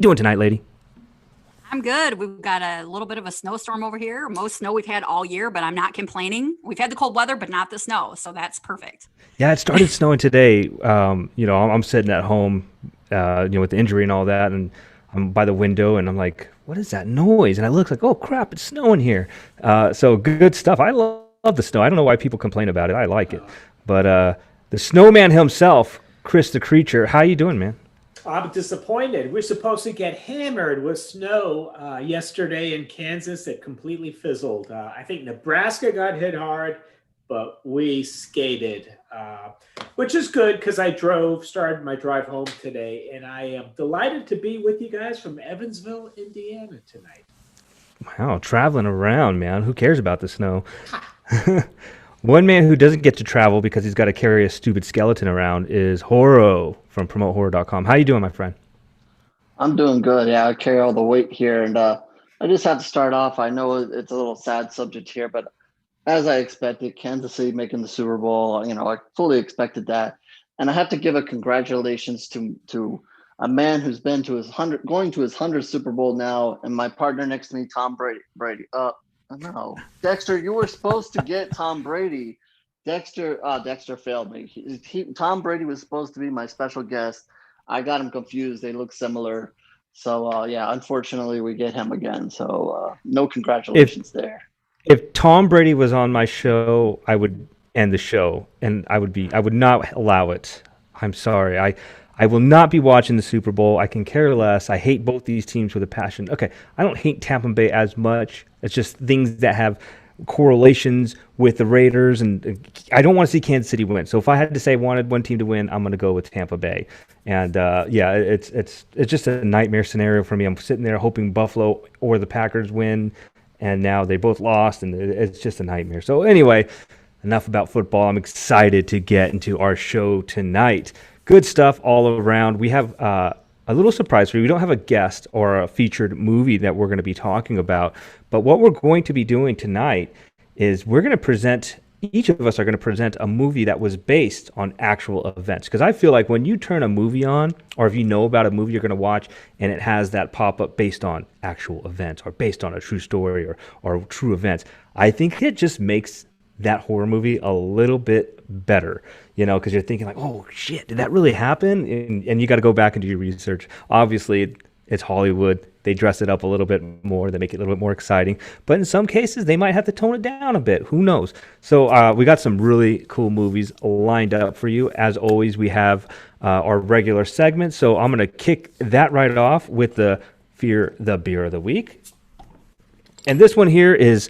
doing tonight, lady? I'm good. We've got a little bit of a snowstorm over here. Most snow we've had all year, but I'm not complaining. We've had the cold weather, but not the snow. So that's perfect. Yeah, it started snowing today. I'm sitting at home, with the injury and all that, and I'm by the window, and I'm like, "What is that noise?" And I look like, "Oh crap, it's snowing here." So good stuff. I love the snow. I don't know why people complain about it. I like it, but the snowman himself, Chris the Creature, how you doing, man? I'm disappointed. We're supposed to get hammered with snow yesterday in Kansas. It completely fizzled. I think Nebraska got hit hard, but we skated, which is good because started my drive home today, and I am delighted to be with you guys from Evansville, Indiana tonight. Wow, traveling around, man. Who cares about the snow? One man who doesn't get to travel because he's got to carry a stupid skeleton around is HorrO from PromoteHorror.com. How you doing, my friend? I'm doing good. Yeah, I carry all the weight here, and I just have to start off. I know it's a little sad subject here, but as I expected, Kansas City making the Super Bowl. I fully expected that, and I have to give a congratulations to a man who's been to going to his 100th Super Bowl now, and my partner next to me, Tom Brady. No, Dexter, you were supposed to get Tom Brady. Dexter failed me. Tom Brady was supposed to be my special guest. I got him confused. They look similar. So, yeah, unfortunately, we get him again. So, no congratulations there. If Tom Brady was on my show, I would end the show, and I would not allow it. I'm sorry. I will not be watching the Super Bowl. I can care less. I hate both these teams with a passion. Okay, I don't hate Tampa Bay as much. It's just things that have correlations with the Raiders, and I don't want to see Kansas City win. So if I had to say I wanted one team to win, I'm going to go with Tampa Bay. And yeah, it's just a nightmare scenario for me. I'm sitting there hoping Buffalo or the Packers win, and now they both lost, and it's just a nightmare. So anyway, enough about football. I'm excited to get into our show tonight. Good stuff all around. We have a little surprise for you. We don't have a guest or a featured movie that we're going to be talking about, but what we're going to be doing tonight is each of us are going to present a movie that was based on actual events. Because I feel like when you turn a movie on, or if you know about a movie you're going to watch, and it has that pop-up based on actual events or based on a true story or true events, I think it just makes that horror movie a little bit better, because you're thinking like, oh shit, did that really happen? And you got to go back and do your research. Obviously, it's Hollywood. They dress it up a little bit more. They make it a little bit more exciting. But in some cases, they might have to tone it down a bit. Who knows? So we got some really cool movies lined up for you. As always, we have our regular segment. So I'm going to kick that right off with the Fear the Beer of the Week. And this one here is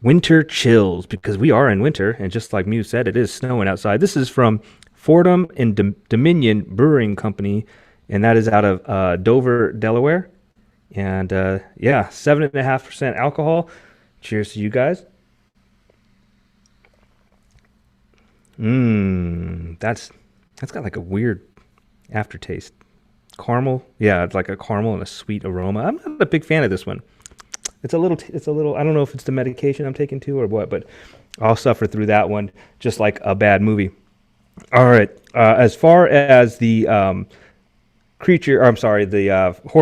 Winter Chills, because we are in winter, and just like Muse said, it is snowing outside. This is from Fordham and Dominion Brewing Company, and that is out of Dover, Delaware. And yeah, 7.5% alcohol. Cheers to you guys. That's got like a weird aftertaste. Caramel, yeah, it's like a caramel and a sweet aroma. I'm not a big fan of this one. It's a little. I don't know if it's the medication I'm taking too or what, but I'll suffer through that one just like a bad movie. All right. As far as the horror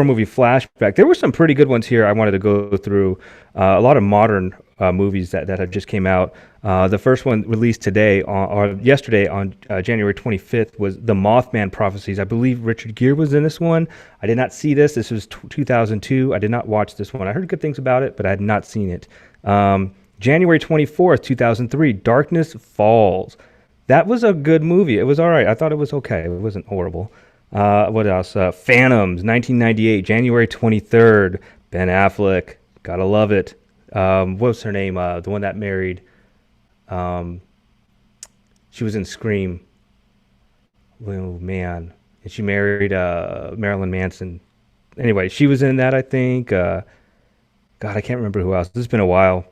movie Flashback, there were some pretty good ones here. I wanted to go through a lot of modern movies that have just came out. The first one released today or yesterday on January 25th was The Mothman Prophecies. I believe Richard Gere was in this one. I did not see this. This was 2002. I did not watch this one. I heard good things about it, but I had not seen it. January 24th, 2003, Darkness Falls. That was a good movie. It was all right. I thought it was okay. It wasn't horrible. What else? Phantoms, 1998, January 23rd, Ben Affleck. Gotta love it. What was her name? The one that married. She was in Scream. Oh, man. And she married Marilyn Manson. Anyway, she was in that, I think. God, I can't remember who else. This has been a while.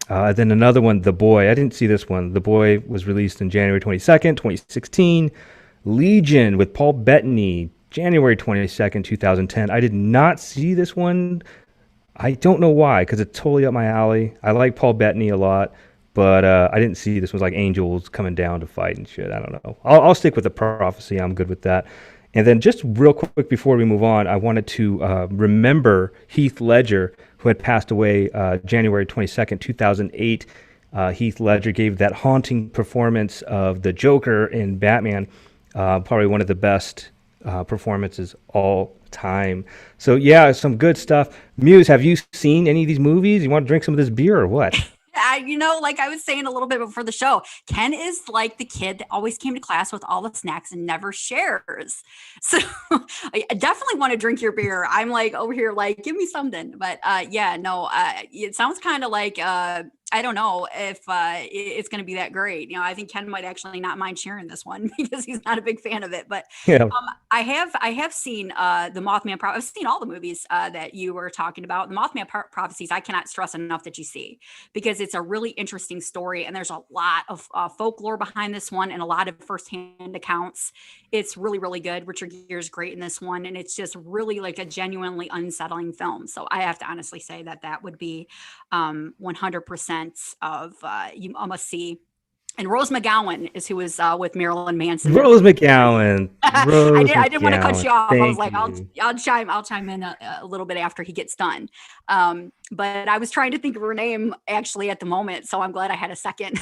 Then another one, The Boy. I didn't see this one. The Boy was released on January 22nd, 2016. Legion with Paul Bettany, January 22nd, 2010. I did not see this one. I don't know why, because it's totally up my alley. I like Paul Bettany a lot, but I didn't see this one. Like angels coming down to fight and shit. I don't know. I'll stick with The Prophecy. I'm good with that. And then just real quick before we move on, I wanted to remember Heath Ledger, who had passed away January 22nd, 2008. Heath Ledger gave that haunting performance of the Joker in Batman, probably one of the best performances all time. So yeah, some good stuff. Muse, have you seen any of these movies? You want to drink some of this beer or what? Like I was saying a little bit before the show, Ken is like the kid that always came to class with all the snacks and never shares. So I definitely want to drink your beer. I'm like over here, like, give me something. But it sounds kind of like, I don't know if it's going to be that great. I think Ken might actually not mind sharing this one because he's not a big fan of it. But Yeah. I have seen the Mothman. I've seen all the movies that you were talking about. The Mothman prophecies. I cannot stress enough that you see, because it's a really interesting story, and there's a lot of folklore behind this one and a lot of firsthand accounts. It's really, really good. Richard Gere is great in this one, and it's just really like a genuinely unsettling film. So I have to honestly say that would be 100% of you must see. And Rose McGowan is who was with Marilyn Manson. Rose McGowan. I didn't want to cut you off. I was like, Thank you. I'll chime in a little bit after he gets done. But I was trying to think of her name actually at the moment, so I'm glad I had a second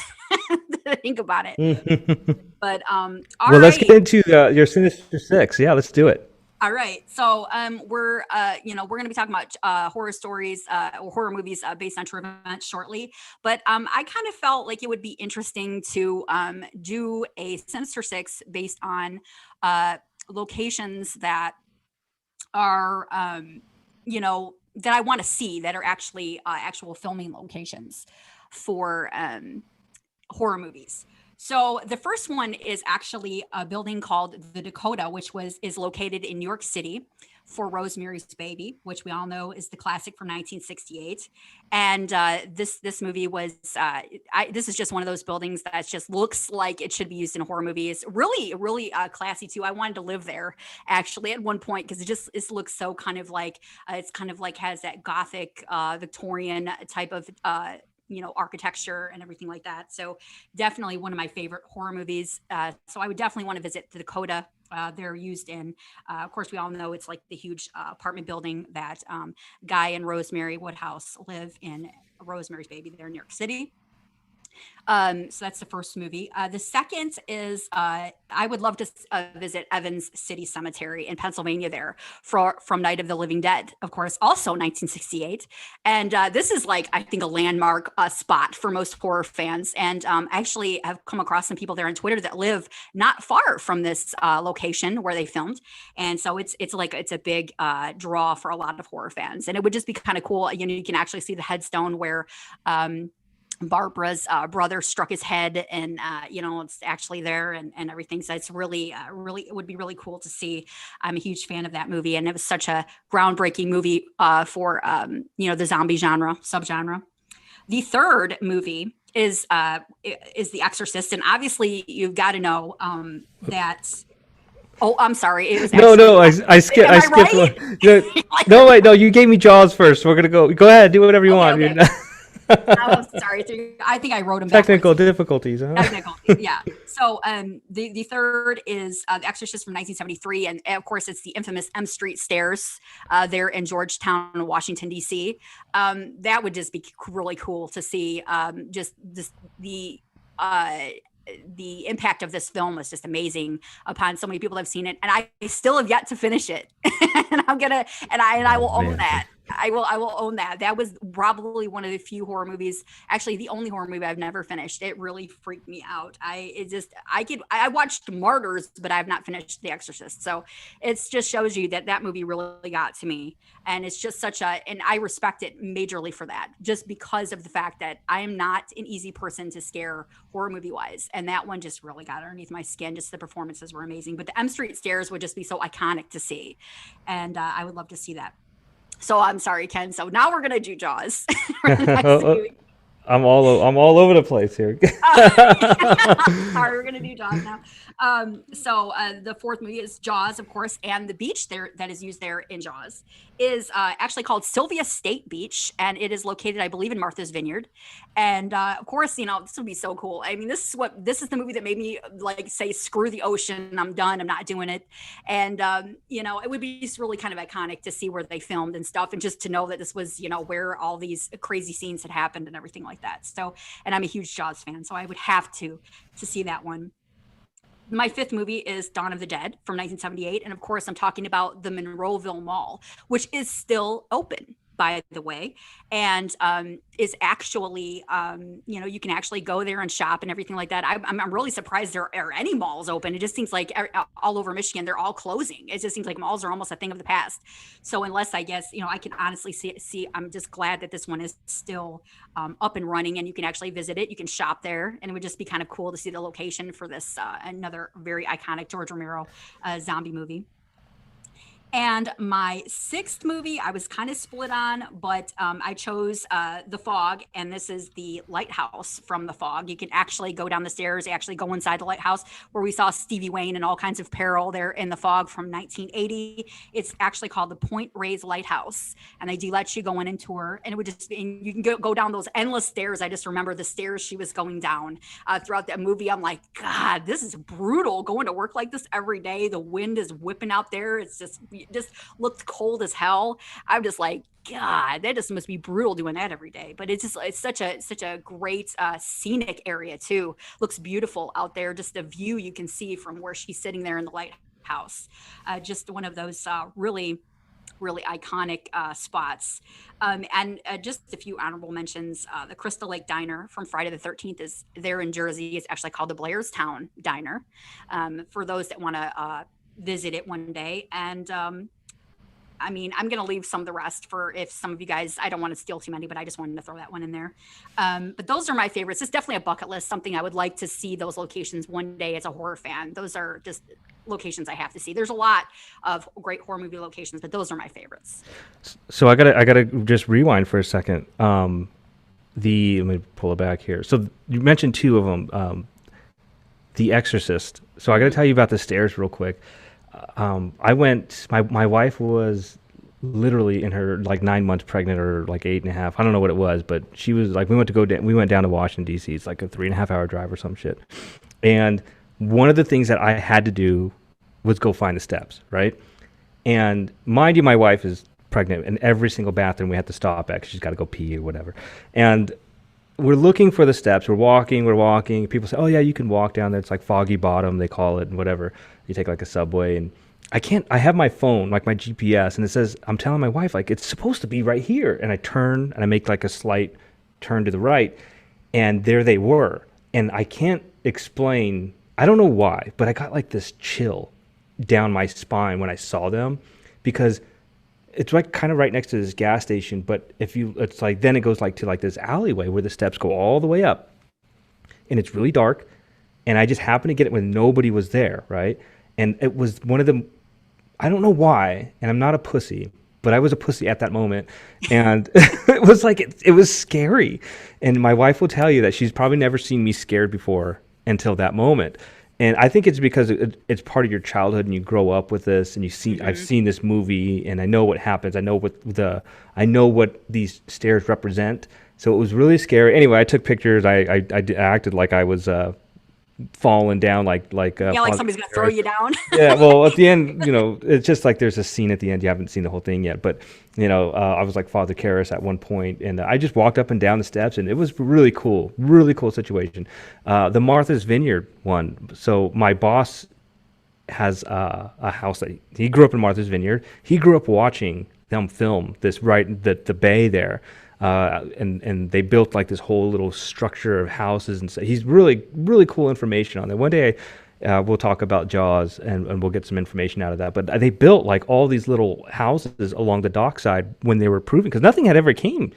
to think about it. But Well, let's get into your Sinister Six. Yeah, let's do it. All right. So we're going to be talking about horror stories or horror movies based on true events shortly. But I kind of felt like it would be interesting to do a Sinister Six based on locations that are, that I want to see, that are actually actual filming locations for horror movies. So the first one is actually a building called the Dakota, which is located in New York City for Rosemary's Baby, which we all know is the classic from 1968. And this movie was, this is just one of those buildings that just looks like it should be used in horror movies. Really, really classy too. I wanted to live there actually at one point because it looks so kind of like, it's kind of like has that Gothic Victorian type of architecture and everything like that. So definitely one of my favorite horror movies. So I would definitely want to visit the Dakota. They're used in, of course, we all know it's like the huge apartment building that Guy and Rosemary Woodhouse live in. Rosemary's Baby there in New York City. So that's the first movie. The second is I would love to visit Evans City Cemetery in Pennsylvania there from Night of the Living Dead, of course, also 1968. And this is like, I think, a landmark spot for most horror fans. And actually I've come across some people there on Twitter that live not far from this location where they filmed. And so it's a big draw for a lot of horror fans. And it would just be kind of cool. You can actually see the headstone where Barbara's brother struck his head, and it's actually there and everything. So it's really it would be really cool to see. I'm a huge fan of that movie, and it was such a groundbreaking movie for the zombie subgenre. The third movie is The Exorcist, and obviously you've got to know that. Oh, I'm sorry. It was I skipped. I skipped one. No, wait, no. You gave me Jaws first. We're gonna go ahead. Do whatever you want. Okay. I'm sorry. I think I wrote them Technical backwards. Difficulties. Huh? Technical, yeah. So the third is The Exorcist from 1973, and of course it's the infamous M Street stairs there in Georgetown, Washington D.C. That would just be really cool to see. The impact of this film was just amazing upon so many people that have seen it, and I still have yet to finish it. And I will own that. I will own that. That was probably one of the few horror movies, actually the only horror movie I've never finished. It really freaked me out. I watched Martyrs, but I've not finished The Exorcist. So it just shows you that movie really got to me. And it's just and I respect it majorly for that, just because of the fact that I am not an easy person to scare horror movie wise. And that one just really got underneath my skin. Just the performances were amazing, but the M Street stairs would just be so iconic to see. And I would love to see that. So I'm sorry, Ken. So now we're gonna do Jaws. I'm all over the place here. Sorry, we're gonna do Jaws now. The fourth movie is Jaws, of course, and the beach there that is used there in Jaws is actually called Sylvia State Beach, and it is located, I believe, in Martha's Vineyard. And of course, this would be so cool. I mean, this is the movie that made me like say, screw the ocean, I'm done, I'm not doing it. And it would be just really kind of iconic to see where they filmed and stuff, and just to know that this was where all these crazy scenes had happened and everything like that. So, and I'm a huge Jaws fan, so I would have to see that one. My fifth movie is Dawn of the Dead from 1978. And of course, I'm talking about the Monroeville Mall, which is still open, by the way, and is actually, you can actually go there and shop and everything like that. I'm really surprised there are any malls open. It just seems like all over Michigan, they're all closing. It just seems like malls are almost a thing of the past. So unless, I guess, I can honestly see, I'm just glad that this one is still up and running, and you can actually visit it. You can shop there, and it would just be kind of cool to see the location for this, another very iconic George Romero zombie movie. And my sixth movie, I was kind of split on, but I chose The Fog, and this is the lighthouse from The Fog. You can actually go down the stairs, actually go inside the lighthouse, where we saw Stevie Wayne and all kinds of peril there in The Fog from 1980. It's actually called the Point Reyes Lighthouse, and they do let you go in and tour, and it would just, and you can go down those endless stairs. I just remember the stairs she was going down throughout that movie. I'm like, God, this is brutal, going to work like this every day. The wind is whipping out there. It's just looked cold as hell. I'm just like, God, that just must be brutal doing that every day. But it's such a great scenic area too. Looks beautiful out there. Just the view you can see from where she's sitting there in the lighthouse. Just one of those really iconic spots. And just a few honorable mentions. The Crystal Lake Diner from Friday the 13th is there in Jersey. It's actually called the Blairstown Diner, for those that want to visit it one day. And I'm going to leave some of the rest for if some of you guys, I don't want to steal too many, but I just wanted to throw that one in there. But those are my favorites. It's definitely a bucket list, something I would like to see those locations one day as a horror fan. Those are just locations I have to see. There's a lot of great horror movie locations, but those are my favorites. So I gotta just rewind for a second. Let me pull it back here. So you mentioned two of them, The Exorcist. So I got to tell you about the stairs real quick. I went, my wife was literally in her 9 months pregnant, or 8.5. I don't know what it was, but she was we went down to Washington D.C. It's like a 3.5 hour drive or some shit. And one of the things that I had to do was go find the steps, right? And mind you, my wife is pregnant, and every single bathroom we have to stop at because she's got to go pee or whatever. And we're looking for the steps. We're walking. People say, oh, yeah, you can walk down there. It's like Foggy Bottom, they call it, and whatever. You take a subway. And I have my phone, my GPS, and it says, I'm telling my wife, it's supposed to be right here. And I turn, and I make a slight turn to the right, and there they were. And I can't explain, I don't know why, but I got this chill down my spine when I saw them, because it's kind of right next to this gas station, but then it goes to this alleyway where the steps go all the way up, and it's really dark, and I just happened to get it when nobody was there, right? And it was one of the, I don't know why, and I'm not a pussy, but I was a pussy at that moment, and it was it was scary. And my wife will tell you that she's probably never seen me scared before until that moment. And I think it's because it's part of your childhood, and you grow up with this, and you see. Mm-hmm. I've seen this movie, and I know what happens. I know what these stairs represent. So it was really scary. Anyway, I took pictures. I acted like I was falling down, like somebody's gonna throw you down. Yeah. Well, at the end, it's just there's a scene at the end. You haven't seen the whole thing yet, but I was like Father Karras at one point, and I just walked up and down the steps, and it was really cool situation. The Martha's Vineyard one. So my boss has a house that he grew up in Martha's Vineyard. He grew up watching them film this right at the bay there. And they built this whole little structure of houses, and so he's really cool information on there. One day we'll talk about Jaws, and we'll get some information out of that. But they built all these little houses along the dockside when they were proving, because nothing had ever came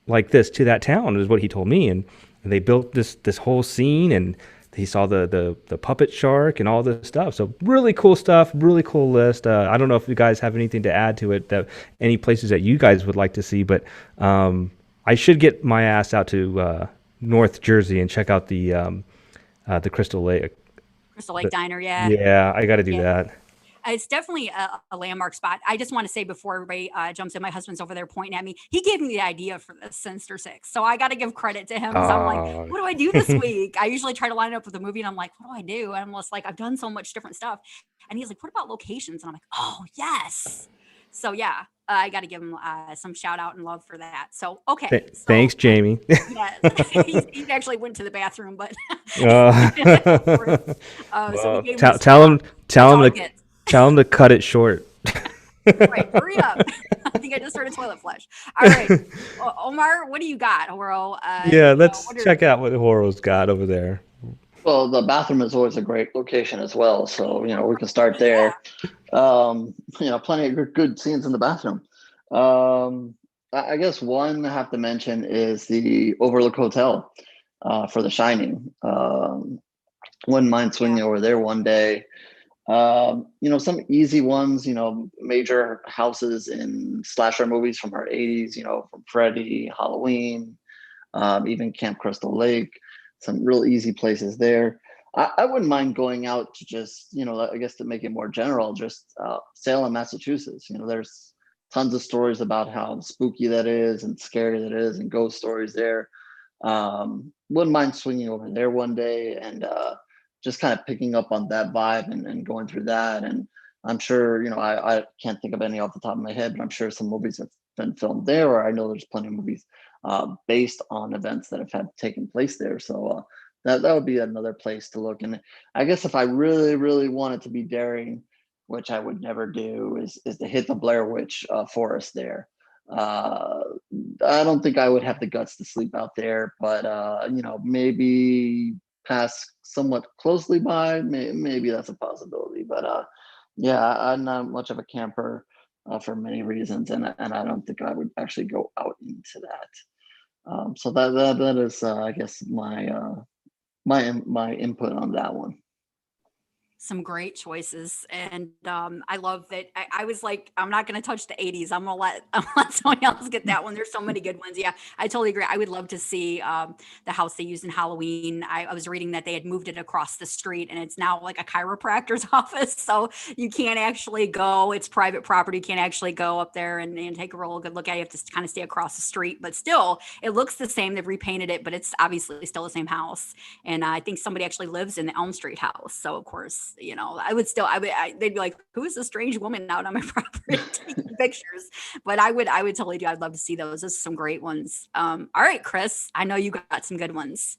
like this to that town, is what he told me. And they built this whole scene, and he saw the puppet shark and all this stuff. So really cool stuff, really cool list. I don't know if you guys have anything to add to it, any places that you guys would like to see, but I should get my ass out to North Jersey and check out the Crystal Lake Crystal Lake Diner. Yeah. Yeah, I got to do Yeah. that. It's definitely a landmark spot. I just want to say before everybody jumps in, my husband's over there pointing at me. He gave me the idea for the Sinister Six, so I got to give credit to him. So I'm like, Oh, what do I do this week? I usually try to line it up with a movie, and I'm like, what do I do? And I'm just like, I've done so much different stuff. And he's like, what about locations? And I'm like, oh yes. So yeah, I got to give him some shout out and love for that. So okay, so, thanks, Jamie. yes, he actually went to the bathroom, but so we Well, gave him tell, a tell him, That's tell all he him to, gets. tell him to cut it short. Right, hurry up. I think I just started toilet flush. All right. Omar, what do you got, HorrO? Yeah, let's check out what HorrO's got over there. Well, the bathroom is always a great location as well. So, we can start Yeah. there. Plenty of good scenes in the bathroom. I guess one I have to mention is the Overlook Hotel for The Shining. Wouldn't mind swinging over there one day. Some easy ones, major houses in slasher movies from our 80s, from Freddy, Halloween, even Camp Crystal Lake, some real easy places there. I wouldn't mind going out to just, I guess to make it more general, just Salem, Massachusetts. There's tons of stories about how spooky that is and scary that is and ghost stories there. Wouldn't mind swinging over there one day and just kind of picking up on that vibe and going through that. And I'm sure, I can't think of any off the top of my head, but I'm sure some movies have been filmed there, or I know there's plenty of movies based on events that have taken place there. So that would be another place to look. And I guess if I really, really wanted to be daring, which I would never do, is to hit the Blair Witch forest there. I don't think I would have the guts to sleep out there, but maybe pass somewhat closely by. Maybe that's a possibility. But yeah, I'm not much of a camper for many reasons, and I don't think I would actually go out into that. So that is, I guess, my input on that one. Some great choices, and I love that. I was like, I'm not going to touch the 80s. I'm gonna let someone else get that one. There's so many good ones. Yeah, I totally agree. I would love to see the house they used in Halloween. I was reading that they had moved it across the street, and it's now like a chiropractor's office. So you can't actually go. It's private property. You can't actually go up there and take a real good look at it. You have to kind of stay across the street, but still, it looks the same. They've repainted it, but it's obviously still the same house. And I think somebody actually lives in the Elm Street house. So of course, they'd be like, who is this strange woman out on my property taking pictures? But I would totally do. I'd love to see those. Those are some great ones. All right, Chris, I know you got some good ones.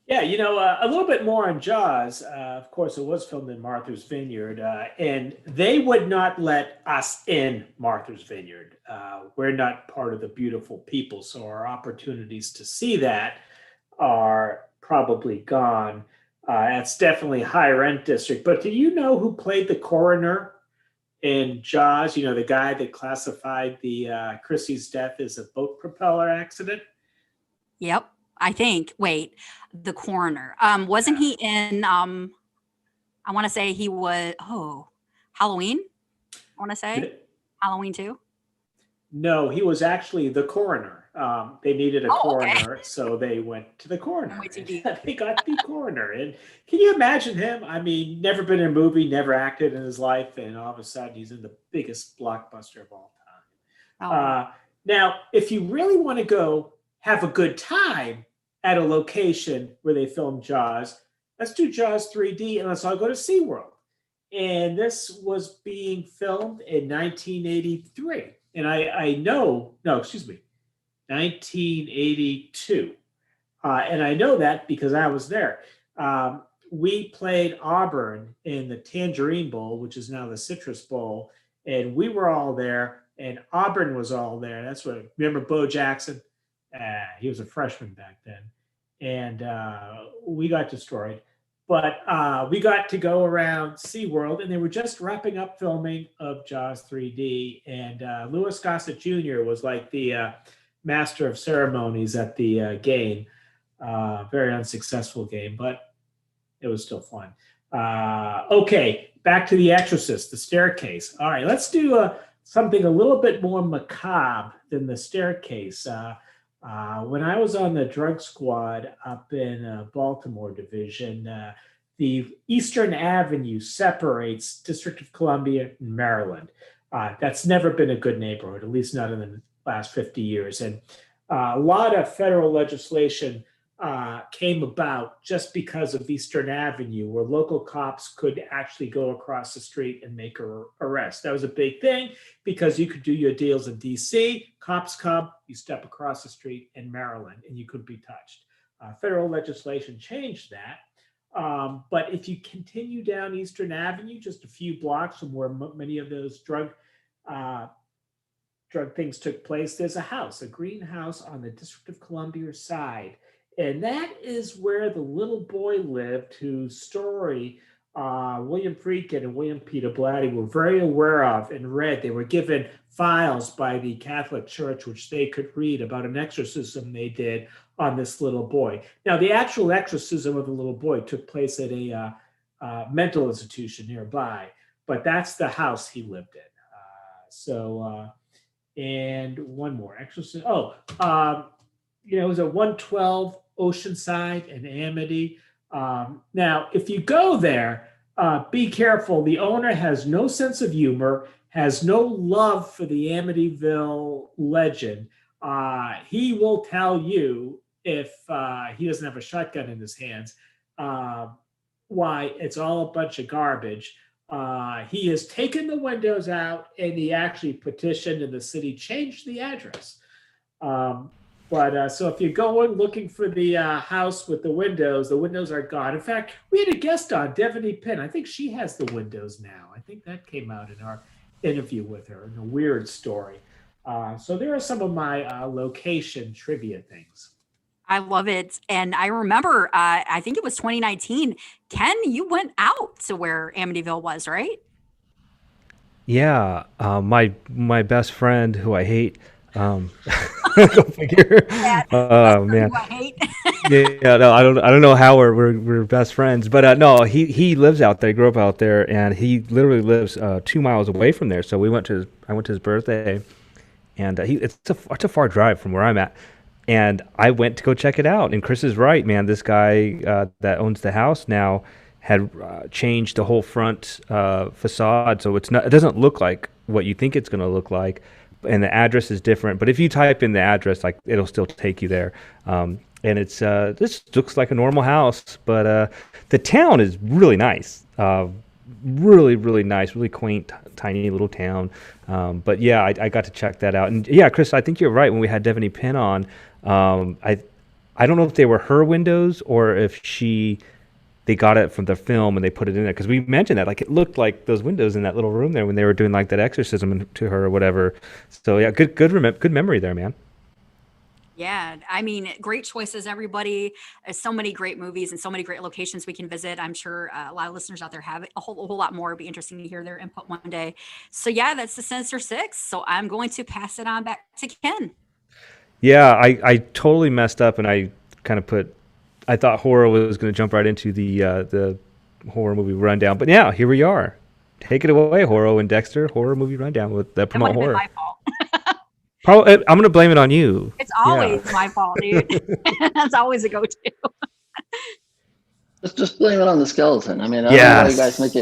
Yeah, a little bit more on Jaws. Of course, it was filmed in Martha's Vineyard, and they would not let us in Martha's Vineyard. We're not part of the beautiful people, so our opportunities to see that are probably gone. It's definitely high rent district. But do you know who played the coroner in Jaws? The guy that classified the Chrissy's death as a boat propeller accident. Yep. I think. Wait, the coroner. Wasn't he in? I want to say he was. Oh, Halloween. I want to say Halloween too. No, he was actually the coroner. They needed a coroner, okay. So they went to the coroner. They got the coroner. And can you imagine him? I mean, never been in a movie, never acted in his life, and all of a sudden he's in the biggest blockbuster of all time. Oh. Now, if you really want to go have a good time at a location where they filmed Jaws, let's do Jaws 3D and let's all go to SeaWorld. And this was being filmed in 1983. And I know, no, excuse me, 1982. And I know that because I was there. We played Auburn in the Tangerine Bowl, which is now the Citrus Bowl. And we were all there, and Auburn was all there. That's what, remember Bo Jackson? He was a freshman back then. And we got destroyed. But we got to go around SeaWorld, and they were just wrapping up filming of Jaws 3D. And Louis Gossett Jr. was like the master of ceremonies at the game. Very unsuccessful game, but it was still fun. Okay, back to The Exorcist, the staircase. All right, let's do something a little bit more macabre than the staircase. When I was on the drug squad up in Baltimore division, the Eastern Avenue separates District of Columbia and Maryland. That's never been a good neighborhood, at least not in the last 50 years. And a lot of federal legislation came about just because of Eastern Avenue, where local cops could actually go across the street and make an arrest. That was a big thing because you could do your deals in DC, cops come, you step across the street in Maryland, and you couldn't be touched. Federal legislation changed that. But if you continue down Eastern Avenue, just a few blocks from where many of those drug things took place, there's a greenhouse on the District of Columbia side. And that is where the little boy lived whose story William Friedkin and William Peter Blatty were very aware of and read. They were given files by the Catholic Church, which they could read about an exorcism they did on this little boy. Now, the actual exorcism of the little boy took place at a mental institution nearby, but that's the house he lived in. And one more exorcism. It was at 112 Oceanside and Amity. Now, if you go there, be careful. The owner has no sense of humor, has no love for the Amityville legend. He will tell you, if he doesn't have a shotgun in his hands, why it's all a bunch of garbage. He has taken the windows out, and he actually petitioned, and the city changed the address. So if you're going looking for the house with the windows are gone. In fact, we had a guest on, Devaney Penn. I think she has the windows now. I think that came out in our interview with her in a weird story. So there are some of my location trivia things. I love it. And I remember, I think it was 2019, Ken, you went out to where Amityville was, right? Yeah, my best friend, who I hate, go figure. Oh man. I hate. Yeah, no, I don't know how we're best friends, but no, he lives out there. He grew up out there, and he literally lives 2 miles away from there. So I went to his birthday, and it's a far drive from where I'm at, and I went to go check it out. And Chris is right, man. This guy that owns the house now had changed the whole front facade, so it doesn't look like what you think it's going to look like. And the address is different, but if you type in the address, like, it'll still take you there. And it's this looks like a normal house, but the town is really nice, really, really nice, really quaint, tiny little town. But yeah, I got to check that out. And yeah, Chris, I think you're right. When we had Devaney Penn on, I don't know if they were her windows or if they got it from the film and they put it in there, because we mentioned that, like, it looked like those windows in that little room there when they were doing like that exorcism to her or whatever. So yeah, good memory there, man. Yeah, I mean, great choices, everybody. There's so many great movies and so many great locations we can visit. I'm sure a lot of listeners out there have a whole lot more. It'd be interesting to hear their input one day. So yeah, that's the Sinister Six. So I'm going to pass it on back to Ken. Yeah, I totally messed up, and I kind of I thought HorrO was going to jump right into the horror movie rundown, but yeah, here we are. Take it away, HorrO and Dexter, horror movie rundown with the promote horror. My fault. Probably, I'm going to blame it on you. It's always my fault, dude. That's always a go-to. Just blame it on the skeleton. I mean, I don't know why you guys make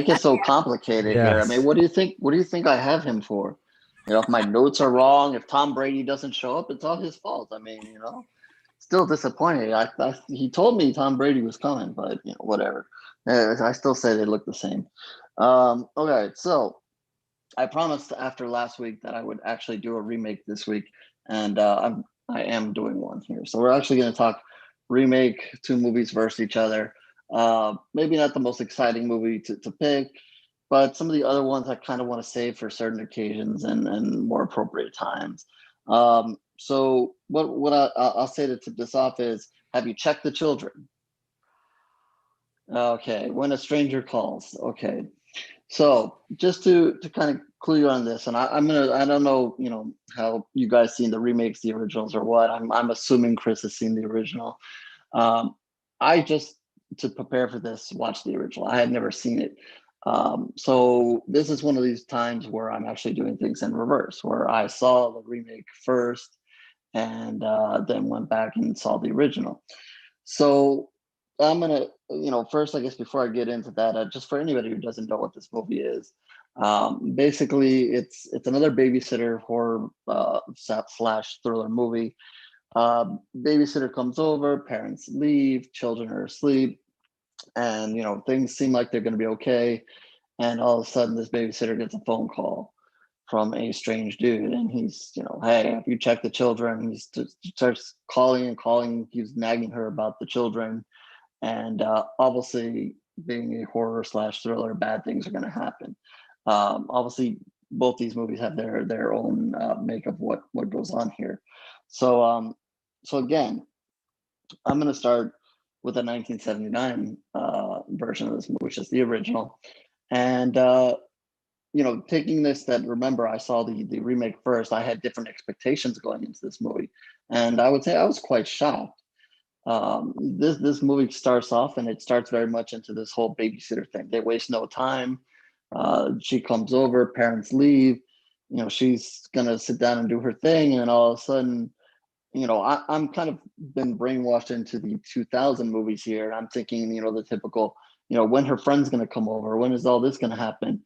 it so complicated here. I mean, what do you think I have him for? If my notes are wrong, if Tom Brady doesn't show up, it's all his fault. I mean, still disappointed. He told me Tom Brady was coming, but whatever. I still say they look the same. Okay, so I promised after last week that I would actually do a remake this week, and I am doing one here. So we're actually going to talk remake, two movies versus each other. Maybe not the most exciting movie to pick, but some of the other ones I kind of want to save for certain occasions and more appropriate times. So what I'll say to tip this off is, have you checked the children? Okay, When a Stranger Calls. Okay, so just to kind of clue you on this, and I don't know how you guys seen the remakes, the originals, or what. I'm assuming Chris has seen the original. I just, to prepare for this, watched the original. I had never seen it. So this is one of these times where I'm actually doing things in reverse, where I saw the remake first and then went back and saw the original. So I'm going to first, I guess before I get into that, just for anybody who doesn't know what this movie is, basically it's another babysitter horror slash thriller movie. Babysitter comes over, parents leave, children are asleep, and things seem like they're going to be okay. And all of a sudden, this babysitter gets a phone call from a strange dude, and he's, hey, have you checked the children? He starts calling and calling. He's nagging her about the children, and obviously, being a horror slash thriller, bad things are going to happen. Obviously, both these movies have their own make of what goes on here. So again, I'm going to start with the 1979 version of this movie, which is the original, and taking this, that, remember, I saw the remake first. I had different expectations going into this movie, and I would say I was quite shocked. This movie starts off, and it starts very much into this whole babysitter thing. They waste no time. She comes over, parents leave. She's gonna sit down and do her thing, and all of a sudden, I'm kind of been brainwashed into the 2000 movies here. I'm thinking, the typical, when her friend's gonna come over, when is all this gonna happen?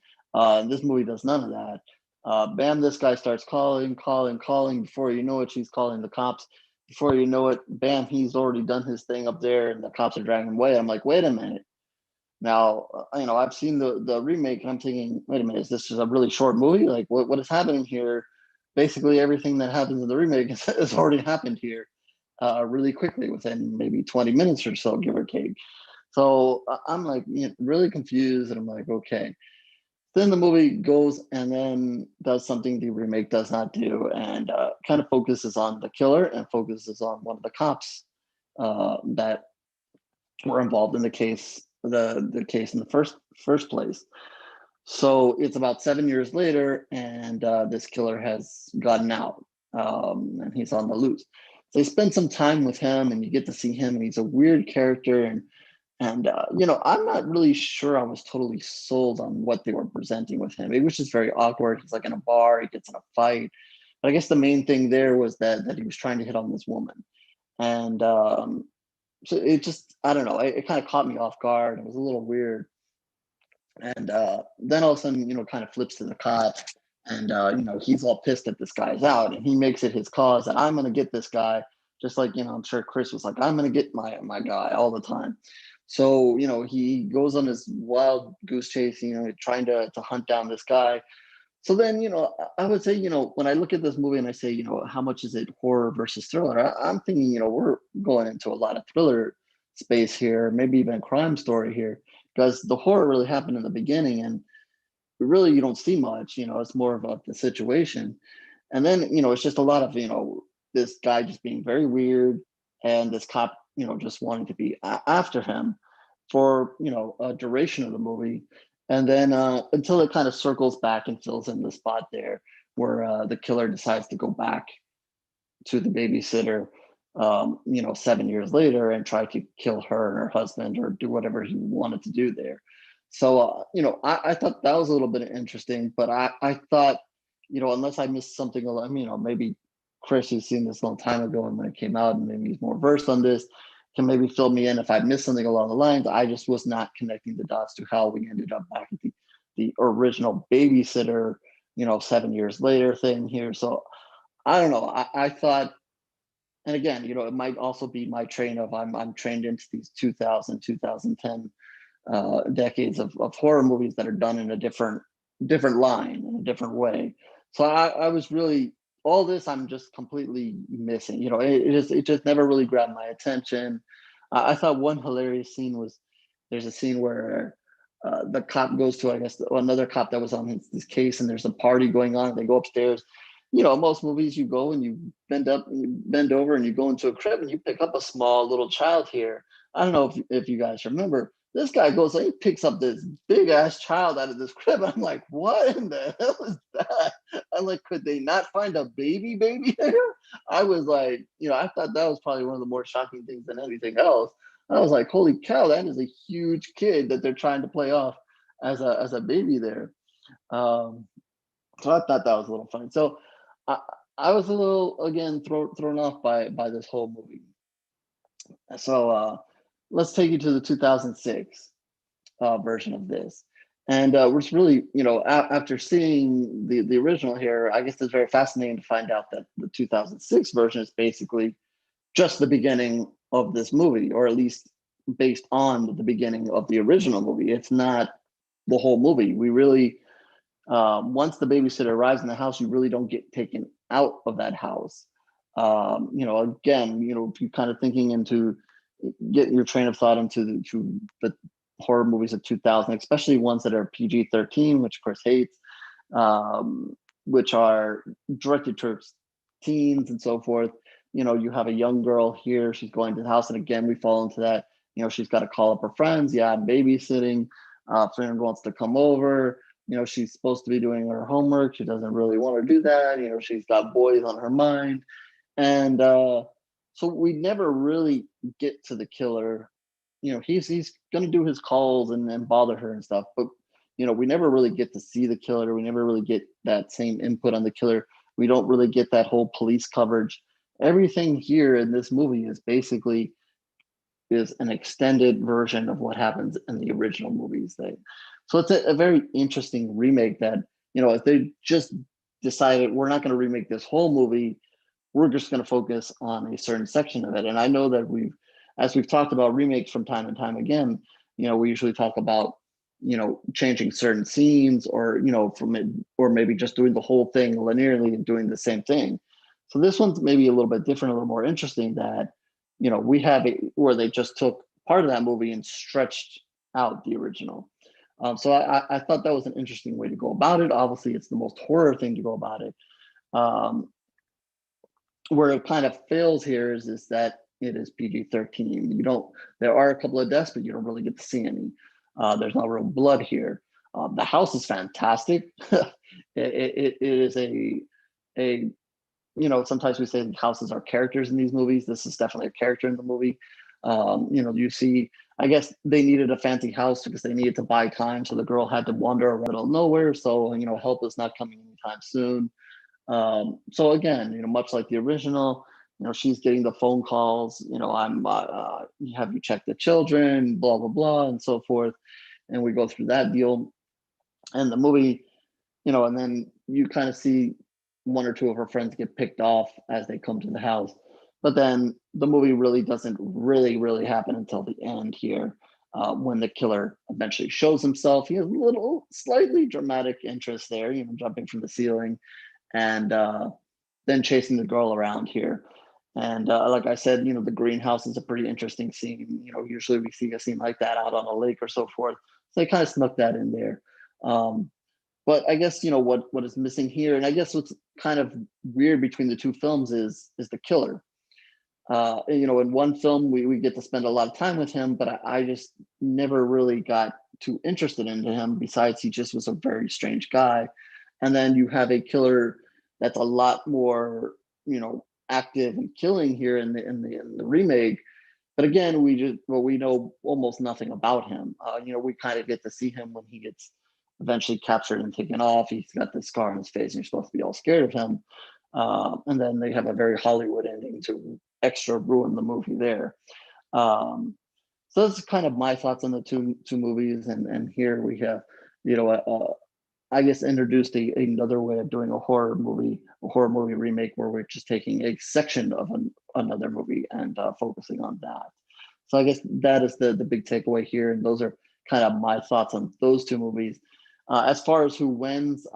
This movie does none of that. Bam, this guy starts calling. Before you know it, she's calling the cops. Before you know it, bam, he's already done his thing up there, and the cops are dragging him away. I'm like, wait a minute. Now, I've seen the remake, and I'm thinking, wait a minute, is this just a really short movie? Like, what is happening here? Basically, everything that happens in the remake has already happened here, really quickly, within maybe 20 minutes or so, give or take. So I'm like, really confused, and I'm like, okay. Then the movie goes and then does something the remake does not do, and kind of focuses on the killer and focuses on one of the cops that were involved in the case, the case in the first place. So it's about 7 years later, and this killer has gotten out, and he's on the loose. So they spend some time with him, and you get to see him, and he's a weird character, and I'm not really sure I was totally sold on what they were presenting with him. It was just very awkward. He's like in a bar, he gets in a fight. But I guess the main thing there was that he was trying to hit on this woman, and so it just, I don't know. It kind of caught me off guard. It was a little weird. And then all of a sudden, kind of flips to the cop, and he's all pissed that this guy's out, and he makes it his cause that I'm gonna get this guy, just like I'm sure Chris was like, I'm gonna get my guy all the time. So he goes on this wild goose chase, trying to hunt down this guy. So then I would say when I look at this movie and I say how much is it horror versus thriller, I'm thinking we're going into a lot of thriller space here, maybe even a crime story here, because the horror really happened in the beginning, and really you don't see much. It's more about the situation, and then it's just a lot of this guy just being very weird, and this cop just wanting to be after him for a duration of the movie, and then until it kind of circles back and fills in the spot there where the killer decides to go back to the babysitter 7 years later and try to kill her and her husband, or do whatever he wanted to do there. So I thought that was a little bit interesting, but I thought unless I missed something along, maybe Chris, who's seen this a long time ago and when it came out, and maybe he's more versed on this, can maybe fill me in if I missed something along the lines. I just was not connecting the dots to how we ended up back at the original babysitter 7 years later thing here. So I don't know. I thought, and again, it might also be my train of I'm trained into these 2000, 2010 decades of horror movies that are done in a different line, in a different way. So I was really, all this I'm just completely missing. It just never really grabbed my attention. I thought one hilarious scene was, there's a scene where the cop goes to, I guess, another cop that was on this case, and there's a party going on. They go upstairs. Most movies, you go and you bend over and you go into a crib and you pick up a small little child here. I don't know if you guys remember. This guy goes, he picks up this big ass child out of this crib. I'm like, what in the hell is that? I'm like, could they not find a baby there? I was like, I thought that was probably one of the more shocking things than anything else. I was like, holy cow, that is a huge kid that they're trying to play off as a baby there. So I thought that was a little funny. So I was a little, again, thrown off by this whole movie. So let's take you to the 2006 version of this. And which really, after seeing the original here, I guess it's very fascinating to find out that the 2006 version is basically just the beginning of this movie, or at least based on the beginning of the original movie. It's not the whole movie. We really, once the babysitter arrives in the house, you really don't get taken out of that house. Again, if you're kind of thinking into, get your train of thought into the horror movies of 2000, especially ones that are PG-13, which Chris hates, which are directed towards teens and so forth. You have a young girl here, she's going to the house, and again, we fall into that, she's got to call up her friends. Yeah, I'm babysitting. Friend wants to come over. She's supposed to be doing her homework. She doesn't really want to do that. She's got boys on her mind. And so we never really get to the killer. He's going to do his calls and bother her and stuff. But, we never really get to see the killer. We never really get that same input on the killer. We don't really get that whole police coverage. Everything here in this movie is basically is an extended version of what happens in the original movies. So it's a very interesting remake that, if they just decided we're not going to remake this whole movie, we're just going to focus on a certain section of it. And I know that as we've talked about remakes from time and time again, we usually talk about, changing certain scenes or, or maybe just doing the whole thing linearly and doing the same thing. So this one's maybe a little bit different, a little more interesting that, we have it where they just took part of that movie and stretched out the original. So I thought that was an interesting way to go about it. Obviously, it's the most horror thing to go about it. Where it kind of fails here is that it is PG-13. There are a couple of deaths, but you don't really get to see any. There's no real blood here. The house is fantastic. it is a sometimes we say houses are characters in these movies. This is definitely a character in the movie. You see, I guess they needed a fancy house because they needed to buy time. So the girl had to wander around middle of nowhere. So, help is not coming anytime soon. So again, much like the original, she's getting the phone calls, I'm, have you checked the children, blah, blah, blah, and so forth. And we go through that deal. And the movie, and then you kind of see one or two of her friends get picked off as they come to the house. But then the movie really doesn't really happen until the end here, when the killer eventually shows himself. He has a little slightly dramatic interest there, jumping from the ceiling and then chasing the girl around here. And like I said, the greenhouse is a pretty interesting scene. Usually we see a scene like that out on a lake or so forth. So they kind of snuck that in there. But I guess, what is missing here, and I guess what's kind of weird between the two films is the killer. In one film, we get to spend a lot of time with him, but I just never really got too interested into him. Besides, he just was a very strange guy. And then you have a killer that's a lot more, active and killing here in the remake. But again, we know almost nothing about him. We kind of get to see him when he gets eventually captured and taken off. He's got this scar on his face, and you're supposed to be all scared of him. And then they have a very Hollywood ending to extra ruin the movie there. So that's kind of my thoughts on the two movies. And here we have, I guess introduced another way of doing a horror movie remake where we're just taking a section of another movie and focusing on that. So I guess that is the big takeaway here. And those are kind of my thoughts on those two movies. As far as who wins,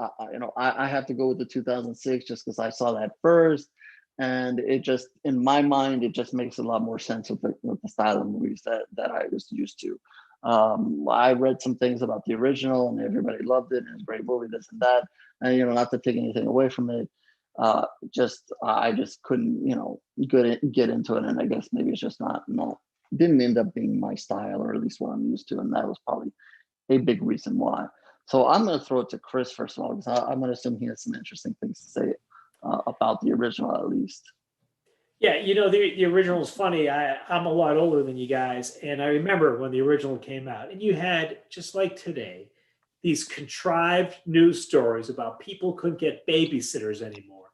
I have to go with the 2006 just because I saw that first. And it just, in my mind, it just makes a lot more sense with the style of movies that I was used to. I read some things about the original and everybody loved it and it's a great movie, this and that. And, not to take anything away from it, I just couldn't, get into it. And I guess maybe it's just not didn't end up being my style, or at least what I'm used to. And that was probably a big reason why. So I'm going to throw it to Chris first of all, because I'm going to assume he has some interesting things to say about the original, at least. Yeah, the original is funny. I'm a lot older than you guys, and I remember when the original came out, and you had, just like today, these contrived news stories about people couldn't get babysitters anymore.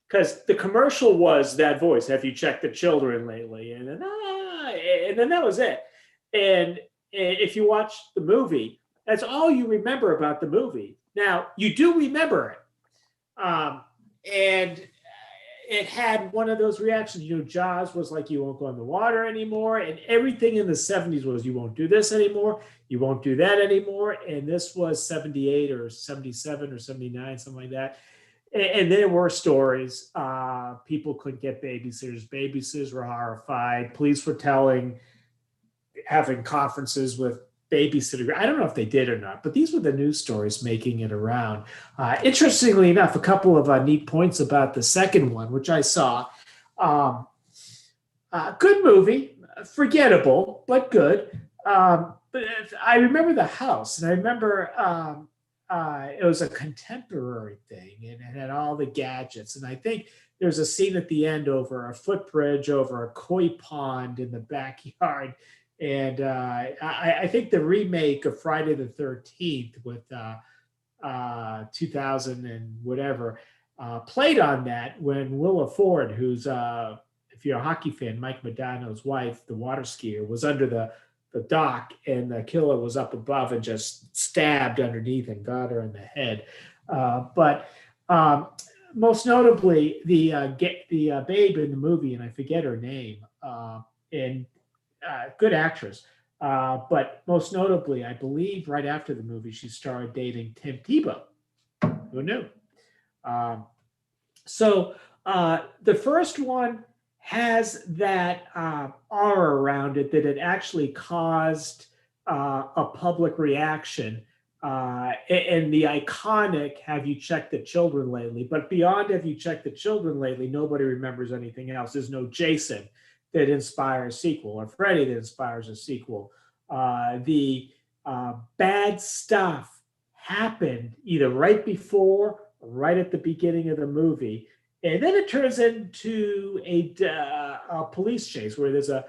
Because the commercial was that voice, have you checked the children lately? And then that was it. And if you watch the movie, that's all you remember about the movie. Now, you do remember it. And it had one of those reactions. Jaws was like, you won't go in the water anymore. And everything in the 70s was, you won't do this anymore. You won't do that anymore. And this was 78 or 77 or 79, something like that. And there were stories. People couldn't get babysitters. Babysitters were horrified. Police were having conferences with babysitter. I don't know if they did or not, but these were the news stories making it around. Interestingly enough, a couple of neat points about the second one, which I saw. Good movie, forgettable, but good. But I remember the house, and I remember it was a contemporary thing, and it had all the gadgets. And I think there's a scene at the end over a footbridge, over a koi pond in the backyard. And I think the remake of Friday the 13th with 2000 and whatever played on that when Willa Ford, who's, if you're a hockey fan, Mike Modano's wife, the water skier, was under the dock, and the killer was up above and just stabbed underneath and got her in the head. But most notably, the babe in the movie, and I forget her name, and good actress. But most notably, I believe right after the movie, she started dating Tim Tebow. Who knew? So the first one has that aura around it that it actually caused a public reaction. And the iconic "Have you checked the children lately?" But beyond "Have you checked the children lately?" nobody remembers anything else. There's no Jason that inspires a sequel, or Freddy that inspires a sequel. The bad stuff happened either right before or right at the beginning of the movie. And then it turns into a police chase where there's a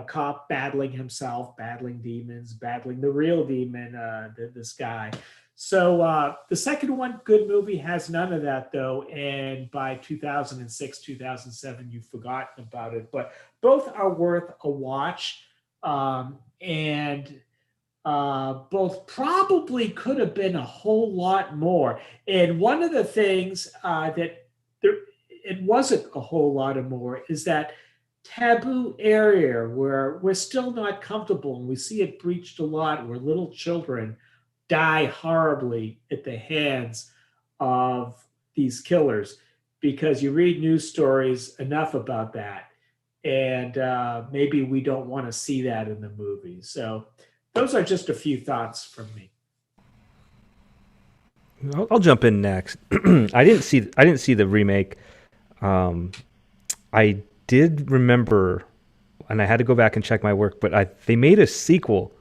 cop battling himself, battling demons, battling the real demon, this guy. So the second one, good movie, has none of that, though. And by 2006, 2007, you've forgotten about it. But both are worth a watch. And both probably could have been a whole lot more. And one of the things that it wasn't a whole lot of more is that taboo area where we're still not comfortable, and we see it breached a lot, where little children die horribly at the hands of these killers, because you read news stories enough about that, and maybe we don't want to see that in the movie. So those are just a few thoughts from me. I'll jump in next. I didn't see the remake. I did remember, and I had to go back and check my work, but they made a sequel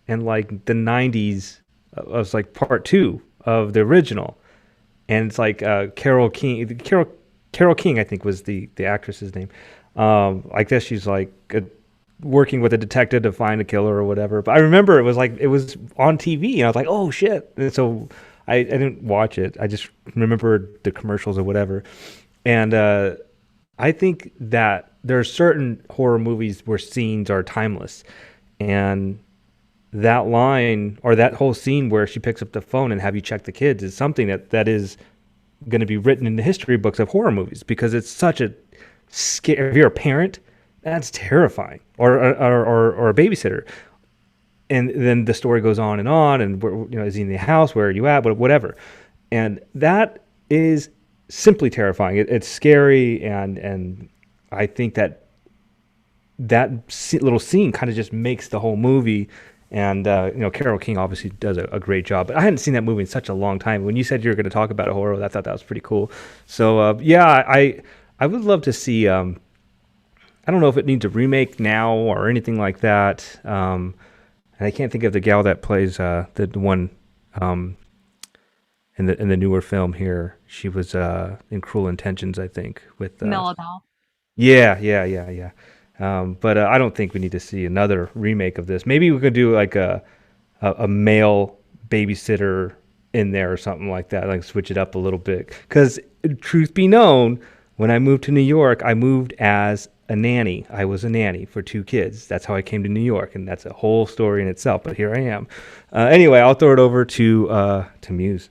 in like the 90s. It was like part 2 of the original, and it's like Carol King. Carol King, I think, was the actress's name. I guess she's like working with a detective to find a killer or whatever. But I remember it was on TV, and I was like, oh shit! And so I didn't watch it. I just remember the commercials or whatever. And I think that there are certain horror movies where scenes are timeless, and that line or that whole scene where she picks up the phone and "Have you checked the kids?" is something that is going to be written in the history books of horror movies, because it's such a scare. If you're a parent, that's terrifying, or a babysitter, and then the story goes on, and is he in the house? Where are you at? Whatever, and that is simply terrifying. It's scary, and I think that little scene kind of just makes the whole movie. And Carol King obviously does a great job. But I hadn't seen that movie in such a long time. When you said you were going to talk about a horror, I thought that was pretty cool. So I would love to see. I don't know if it needs a remake now or anything like that. And I can't think of the gal that plays the one in the newer film here. She was in Cruel Intentions, I think, with Melabelle. Yeah. But I don't think we need to see another remake of this. Maybe we could do like a male babysitter in there or something like that, like switch it up a little bit. Because truth be known, when I moved to New York, I moved as a nanny. I was a nanny for 2 kids. That's how I came to New York, and that's a whole story in itself. But here I am. Anyway, I'll throw it over to Muse.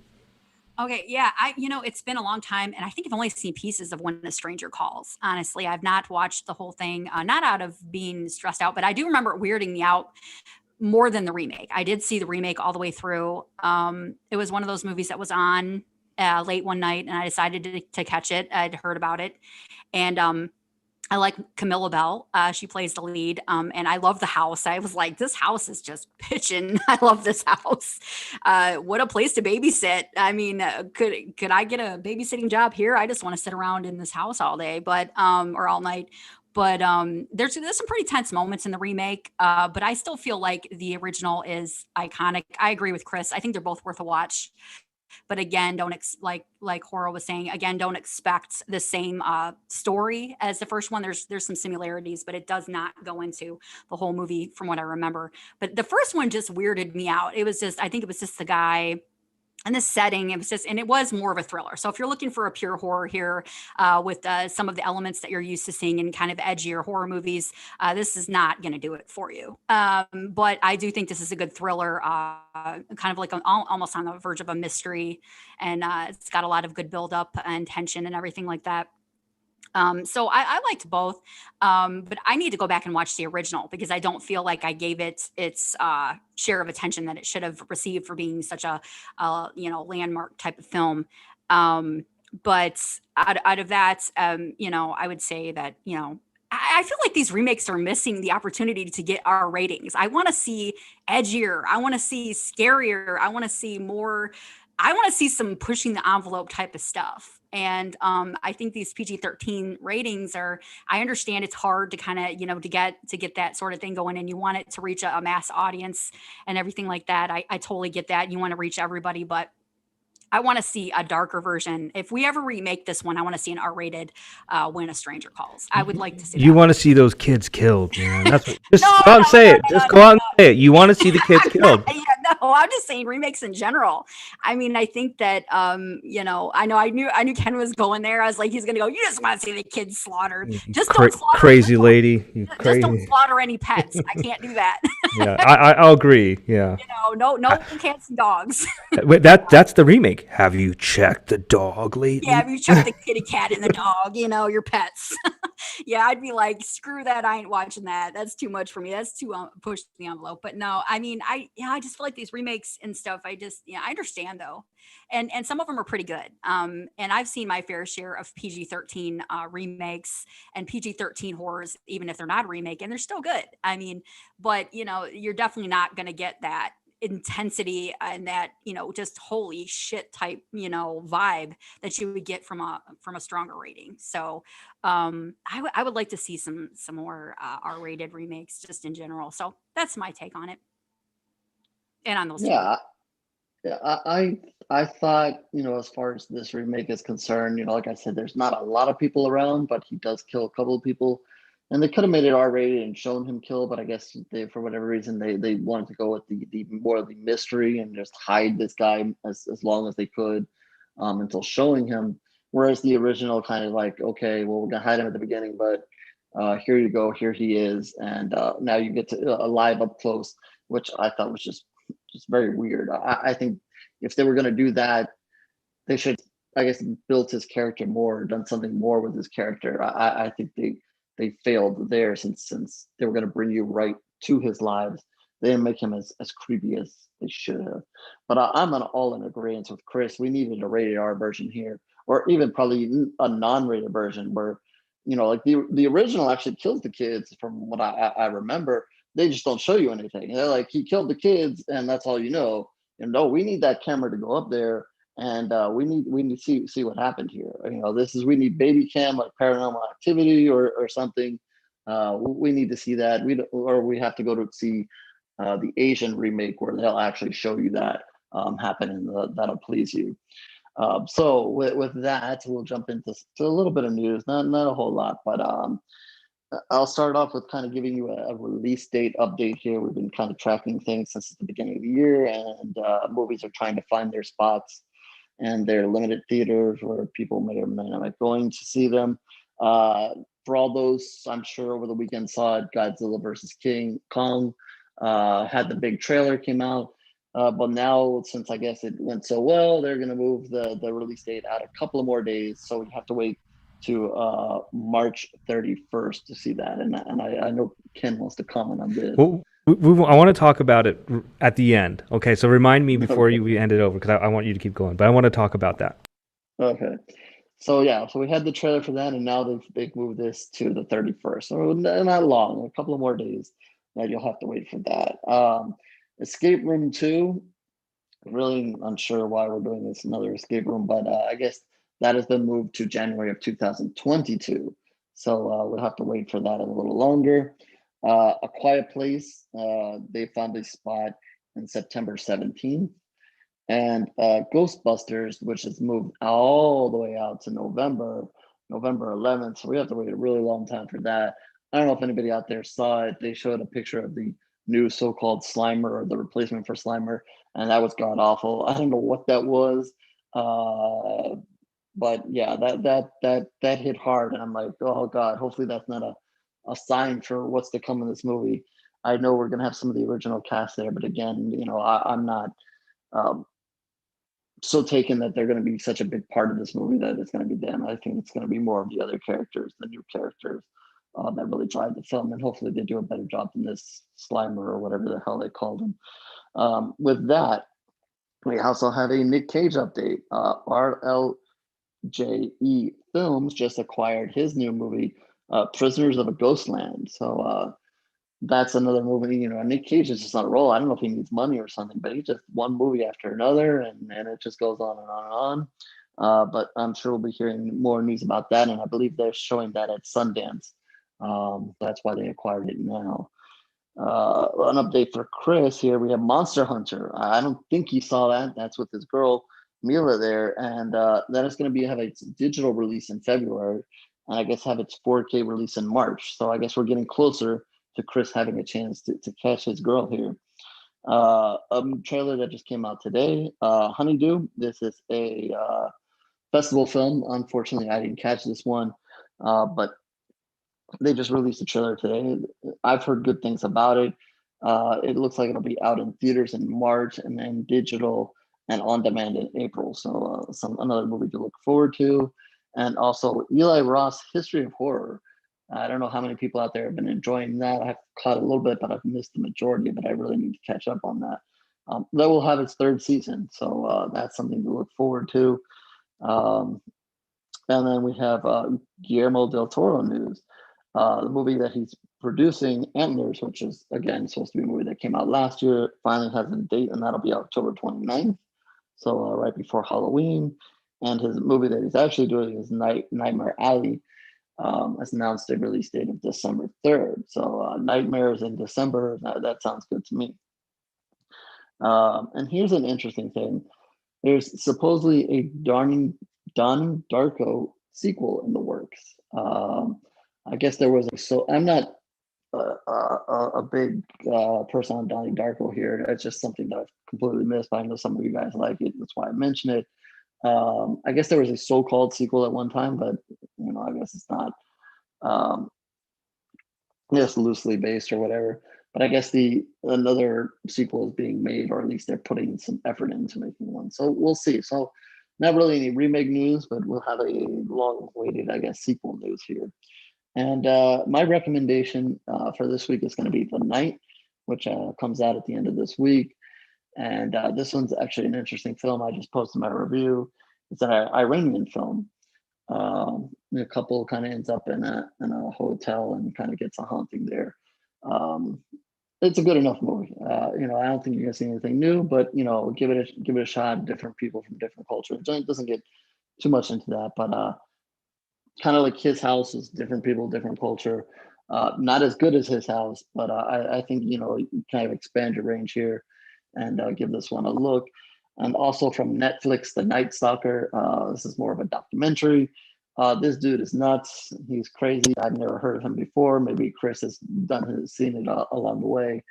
Okay, yeah, it's been a long time, and I think I've only seen pieces of When a Stranger Calls. Honestly, I've not watched the whole thing, not out of being stressed out, but I do remember it weirding me out more than the remake. I did see the remake all the way through. It was one of those movies that was on late one night, and I decided to catch it. I'd heard about it, and I like Camilla Bell. She plays the lead, and I love the house. I was like, this house is just pitching. I love this house. What a place to babysit. I mean, could I get a babysitting job here? I just want to sit around in this house all day, but or all night. But there's some pretty tense moments in the remake. But I still feel like the original is iconic. I agree with Chris. I think they're both worth a watch. But again, don't like HorrO was saying, again, don't expect the same story as the first one. There's some similarities, but it does not go into the whole movie from what I remember. But the first one just weirded me out. I think it was just the guy and the setting. It was more of a thriller. So if you're looking for a pure horror here with some of the elements that you're used to seeing in kind of edgier horror movies, this is not going to do it for you. But I do think this is a good thriller, kind of like almost on the verge of a mystery. And it's got a lot of good buildup and tension and everything like that. So I liked both, but I need to go back and watch the original because I don't feel like I gave it its share of attention that it should have received for being such a landmark type of film. But out of that, I would say that I feel like these remakes are missing the opportunity to get our ratings. I want to see edgier. I want to see scarier. I want to see more. I want to see some pushing the envelope type of stuff. And I think these PG-13 ratings I understand it's hard to kind of, to get that sort of thing going, and you want it to reach a mass audience and everything like that. I totally get that. You want to reach everybody, but I want to see a darker version. If we ever remake this one, I want to see an R-rated When a Stranger Calls. I would like to see You that. want to see those kids killed, man. That's what, just No, go out and say it. no, Just go out and say it. You want to see the kids killed. Yeah, no, I'm just saying remakes in general. I mean, I think that I knew Ken was going there. I was like, he's gonna go, you just want to see the kids slaughtered. Just don't slaughter Crazy lady. You just crazy. don't slaughter any pets. I can't do that. Yeah, I'll agree. Yeah. No cats and dogs. Wait, that's the remake. Have you checked the dog lately? Yeah, if you check the kitty cat and the dog, your pets. Yeah, I'd be like, screw that. I ain't watching that. That's too much for me. That's too push the envelope. But no, I mean, I just feel like these remakes and stuff. I understand though, and some of them are pretty good. And I've seen my fair share of PG-13 remakes and PG-13 horrors, even if they're not a remake, and they're still good. I mean, but you're definitely not going to get that intensity and that just holy shit type vibe that you would get from a stronger rating. So I would like to see some more R-rated remakes just in general. So that's my take on it and on those. Yeah, yeah. I thought, as far as this remake is concerned, like I said, there's not a lot of people around, but he does kill a couple of people. And they could have made it R-rated and shown him kill, but I guess for whatever reason, they wanted to go with the more of the mystery and just hide this guy as long as they could until showing him. Whereas the original kind of like, okay, well, we're gonna hide him at the beginning, but here you go, here he is, and now you get to live up close, which I thought was just very weird. I think if they were gonna do that, they should, I guess, built his character more, done something more with his character. I think they failed there since they were going to bring you right to his lives. They didn't make him as creepy as they should have. But I'm all in agreement with Chris. We needed a rated R version here, or even probably a non-rated version where, like the original actually kills the kids from what I remember. They just don't show you anything. They're like, he killed the kids and that's all you know. And no, we need that camera to go up there and we need to see what happened here. We need baby cam like Paranormal Activity or something. We need to see that. We have to go to see the Asian remake where they'll actually show you that happen, and that'll please you. So with that, we'll jump into a little bit of news, not a whole lot, but I'll start off with kind of giving you a release date update here. We've been kind of tracking things since the beginning of the year, and movies are trying to find their spots and their limited theaters where people may or may not be going to see them. for all those, I'm sure over the weekend saw it, Godzilla versus King Kong had the big trailer came out. But now, since I guess it went so well, they're going to move the release date out a couple of more days. So we have to wait to March 31st to see that. And I know Ken wants to comment on this. Well, I want to talk about it at the end. Okay, so remind me before we end it over, because I want you to keep going, but I want to talk about that. Okay. So yeah, so we had the trailer for that, and now they've moved this to the 31st. So not long, a couple of more days that you'll have to wait for that. Escape Room 2, really unsure why we're doing this another escape room, but I guess that has been moved to January of 2022. So we'll have to wait for that a little longer. A Quiet Place, they found a spot in September 17th. And Ghostbusters, which has moved all the way out to November 11th. So we have to wait a really long time for that. I don't know if anybody out there saw it. They showed a picture of the new so-called Slimer, or the replacement for Slimer, and that was god awful. I don't know what that was, but yeah, that hit hard, and I'm like, oh god, hopefully that's not a sign for what's to come in this movie. I know we're gonna have some of the original cast there, but again, I'm not so taken that they're going to be such a big part of this movie that it's going to be them. I think it's going to be more of the other characters, the new characters that really drive the film, and hopefully they do a better job than this Slimer or whatever the hell they called him. With that, we also have a Nick Cage update. RLJE Films just acquired his new movie, Prisoners of a Ghostland. So that's another movie. Nick Cage is just on a roll. I don't know if he needs money or something, but he just one movie after another, and it just goes on and on and on. But I'm sure we'll be hearing more news about that, and I believe they're showing that at Sundance. That's why they acquired it now. An update for Chris here. We have Monster Hunter. I don't think he saw that. That's with his girl Mila there, and that is going to have its digital release in February, and I guess have its 4K release in March. So I guess we're getting closer to Chris having a chance to catch his girl here. A trailer that just came out today, Honeydew. This is a festival film. Unfortunately, I didn't catch this one, but they just released a trailer today. I've heard good things about it. It looks like it'll be out in theaters in March, and then digital and on demand in April. So another movie to look forward to. And also Eli Roth's History of Horror. I don't know how many people out there have been enjoying that. I've caught a little bit, but I've missed the majority, but I really need to catch up on that. That will have its third season, so that's something to look forward to. And then we have Guillermo del Toro news. The movie that he's producing, Antlers, which is, again, supposed to be a movie that came out last year, finally has a date, and that'll be October 29th, so right before Halloween. And his movie that he's actually doing is Nightmare Alley. Has announced a release date of December 3rd. So Nightmares in December, that sounds good to me. And here's an interesting thing. There's supposedly a Donnie Darko sequel in the works. I guess there was I'm not a big person on Donnie Darko here. It's just something that I've completely missed, but I know some of you guys like it. That's why I mentioned it. I guess there was a so-called sequel at one time, but I guess it's not just loosely based or whatever. But I guess another sequel is being made, or at least they're putting some effort into making one. So we'll see. So not really any remake news, but we'll have a long-awaited, I guess, sequel news here. And my recommendation for this week is going to be The Night, which comes out at the end of this week. And this one's actually an interesting film. I just posted my review. It's an Iranian film. A couple kind of ends up in a hotel and kind of gets a haunting there. It's a good enough movie. I don't think you're gonna see anything new, but give it a shot. Different people from different cultures. It doesn't get too much into that, but kind of like His House is different people, different culture. Not as good as His House, but I think you kind of expand your range here and give this one a look. And also from Netflix, The Night Stalker. This is more of a documentary. This dude is nuts. He's crazy. I've never heard of him before. Maybe Chris has seen it along the way.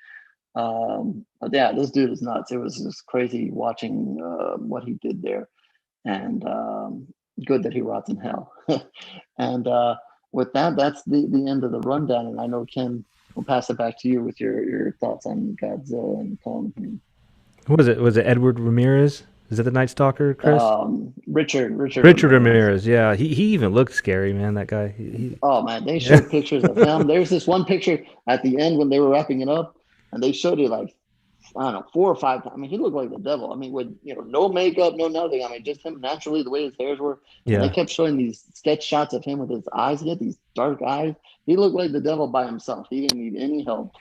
But yeah, this dude is nuts. It was just crazy watching what he did there. And good that he rots in hell. And with that, that's the end of the rundown. And I know Ken will pass it back to you with your thoughts on Godzilla and Kong. Who was it? Was it Edward Ramirez? Is that the Night Stalker, Chris? Richard Richard Ramirez. Ramirez. Yeah, he even looked scary, man. That guy. Oh man, they Yeah. showed pictures of him. There's this one picture at the end when they were wrapping it up, and they showed it like, I don't know, 4 or 5 times. I mean, he looked like the devil. I mean, with no makeup, no nothing. I mean, just him naturally, the way his hairs were. And they Yeah. kept showing these sketch shots of him with his eyes. He had these dark eyes. He looked like the devil by himself. He didn't need any help.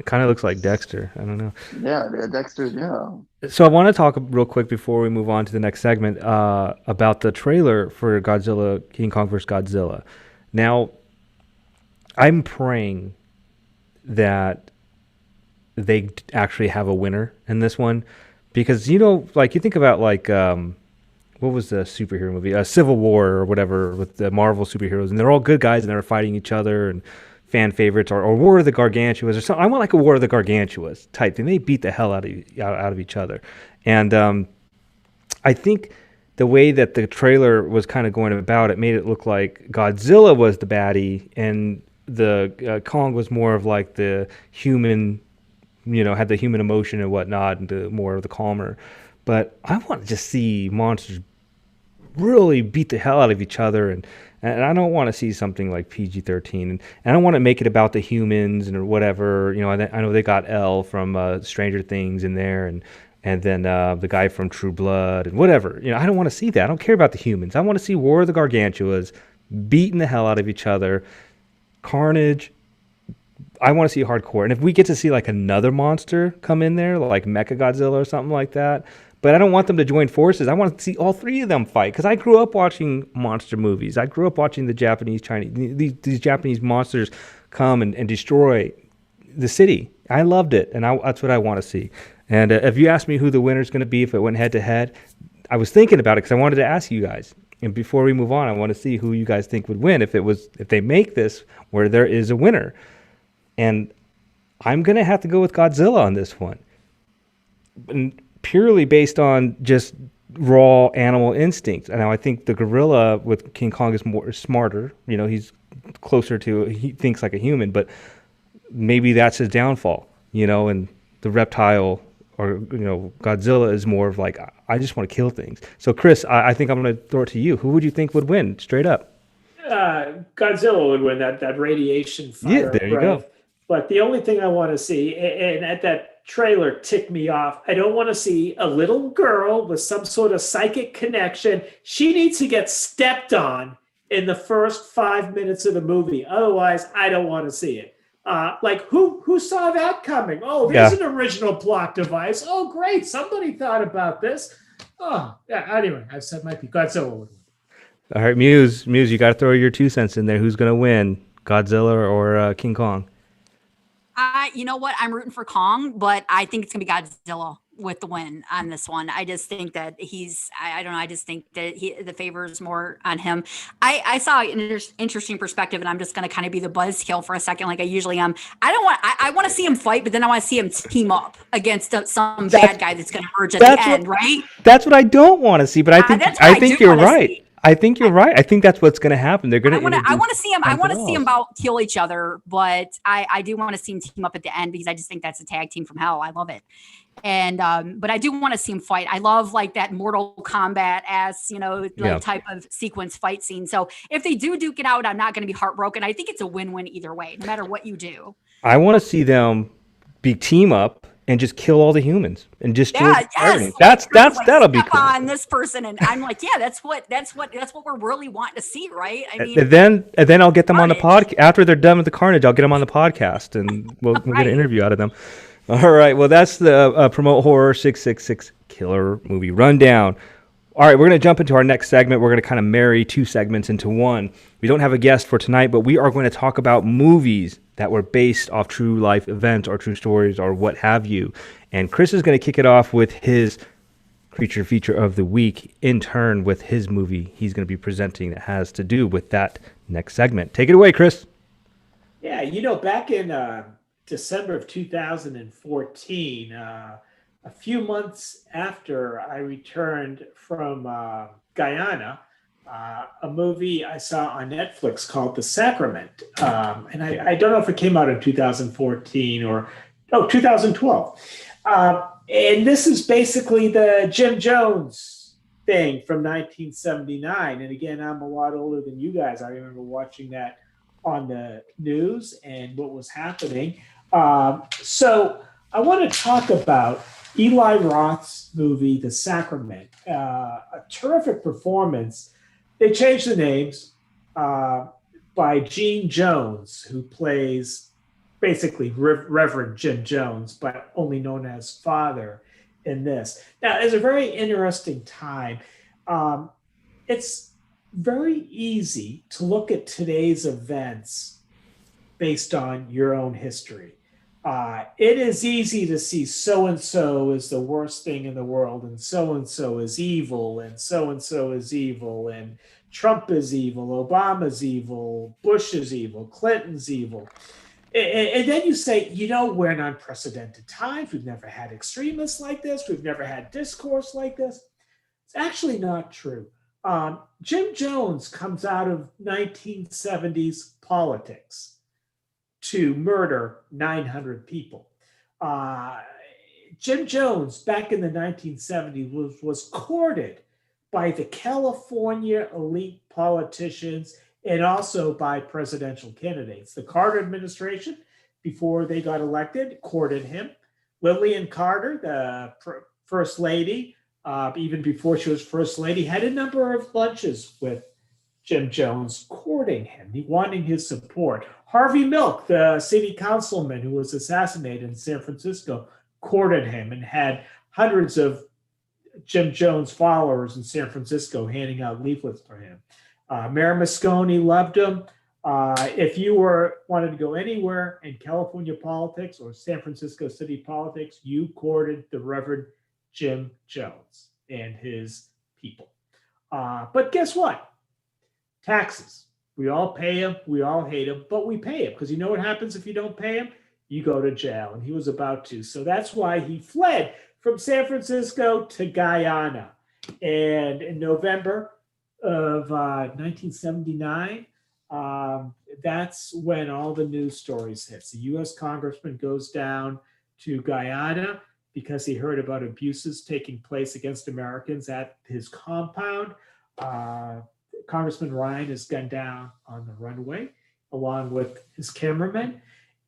Kind of looks like Dexter. I don't know. Yeah, Dexter. Yeah. So I want to talk real quick before we move on to the next segment about the trailer for Godzilla, King Kong vs. Godzilla. Now, I'm praying that they actually have a winner in this one, because like you think about like what was the superhero movie, Civil War or whatever, with the Marvel superheroes, and they're all good guys and they're fighting each other and fan favorites, or War of the Gargantuas or something. I want like a War of the Gargantuas type thing. They beat the hell out of each other, and I think the way that the trailer was kind of going about it made it look like Godzilla was the baddie and the Kong was more of like the human, had the human emotion and whatnot, and more of the calmer. But I want to just see monsters really beat the hell out of each other, and I don't want to see something like PG-13, and I don't want to make it about the humans and or whatever. I know they got Elle from Stranger Things in there, and then the guy from True Blood and whatever. I don't want to see that. I don't care about the humans. I want to see War of the Gargantuas beating the hell out of each other, carnage. I want to see hardcore. And if we get to see like another monster come in there, like Mechagodzilla or something like that, but I don't want them to join forces. I want to see all three of them fight, because I grew up watching monster movies. I grew up watching the these Japanese monsters come and destroy the city. I loved it, and that's what I want to see. And if you ask me who the winner is going to be if it went head to head, I was thinking about it because I wanted to ask you guys. And before we move on, I want to see who you guys think would win if they make this where there is a winner. And I'm going to have to go with Godzilla on this one. And purely based on just raw animal instincts. And now I think the gorilla with King Kong is smarter. He's closer to, he thinks like a human, but maybe that's his downfall, and the reptile or, Godzilla is more of like, I just want to kill things. So Chris, I think I'm going to throw it to you. Who would you think would win straight up? Godzilla would win that radiation fire. Yeah, there you go. But the only thing I want to see, and at that trailer ticked me off, I don't want to see a little girl with some sort of psychic connection. She needs to get stepped on in the first 5 minutes of the movie. Otherwise, I don't want to see it. Like who saw that coming? Oh, there's an original plot device. Oh, great. Somebody thought about this. Oh, yeah. Anyway, I've said my piece. Godzilla would win. All right, Muse, you got to throw your 2 cents in there. Who's going to win, Godzilla or King Kong? You know what? I'm rooting for Kong, but I think it's going to be Godzilla with the win on this one. I just think that I don't know. I just think that the favor is more on him. I saw an interesting perspective, and I'm just going to kind of be the buzzkill for a second, like I usually am. I want to see him fight, but then I want to see him team up against some bad guy that's going to emerge at the end, right? That's what I don't want to see, but I think you're right. I think you're right. I think that's what's going to happen. They're going to. I want to see him. I want to see them kill each other, but I do want to see them team up at the end, because I just think that's a tag team from hell. I love it, and but I do want to see them fight. I love like that Mortal Kombat type of sequence fight scene. So if they do duke it out, I'm not going to be heartbroken. I think it's a win-win either way, no matter what you do. I want to see them team up and just kill all the humans and just everything. That'll be cool. On this person, and I'm like, that's what we're really wanting to see, right? I mean, and then I'll get them on the podcast after they're done with the carnage. I'll get them on the podcast, and we'll get an interview out of them. All right. Well, that's the Promote Horror 666 Killer Movie Rundown. All right, we're going to jump into our next segment. We're going to kind of marry 2 segments into one. We don't have a guest for tonight, but we are going to talk about movies that were based off true life events or true stories or what have you. And Chris is going to kick it off with his creature feature of the week, in turn with his movie he's going to be presenting that has to do with that next segment. Take it away, Chris. Yeah, back in December of 2014, a few months after I returned from Guyana, a movie I saw on Netflix called The Sacrament. And I don't know if it came out in 2014 or 2012. And this is basically the Jim Jones thing from 1979. And again, I'm a lot older than you guys. I remember watching that on the news and what was happening. So I want to talk about Eli Roth's movie, The Sacrament. A terrific performance. They changed the names by Gene Jones, who plays basically Reverend Jim Jones, but only known as Father in this. Now, it's a very interesting time. It's very easy to look at today's events based on your own history. It is easy to see so-and-so is the worst thing in the world, and so-and-so is evil, and so-and-so is evil, and Trump is evil, Obama's evil, Bush is evil, Clinton's evil. And then you say, we're in unprecedented times. We've never had extremists like this. We've never had discourse like this. It's actually not true. Jim Jones comes out of 1970s politics to murder 900 people. Jim Jones, back in the 1970s, was courted by the California elite politicians and also by presidential candidates. The Carter administration, before they got elected, courted him. Lillian Carter, the first lady, even before she was first lady, had a number of lunches with Jim Jones, courting him, wanting his support. Harvey Milk, the city councilman who was assassinated in San Francisco, courted him and had hundreds of Jim Jones followers in San Francisco handing out leaflets for him. Mayor Moscone loved him. If you wanted to go anywhere in California politics or San Francisco city politics, you courted the Reverend Jim Jones and his people. But guess what? Taxes. We all pay him. We all hate him, but we pay him because you know what happens if you don't pay him? You go to jail, and he was about to. So that's why he fled from San Francisco to Guyana. And in November of 1979, that's when all the news stories hit. The U.S. congressman goes down to Guyana because he heard about abuses taking place against Americans at his compound. Congressman Ryan is gunned down on the runway along with his cameraman.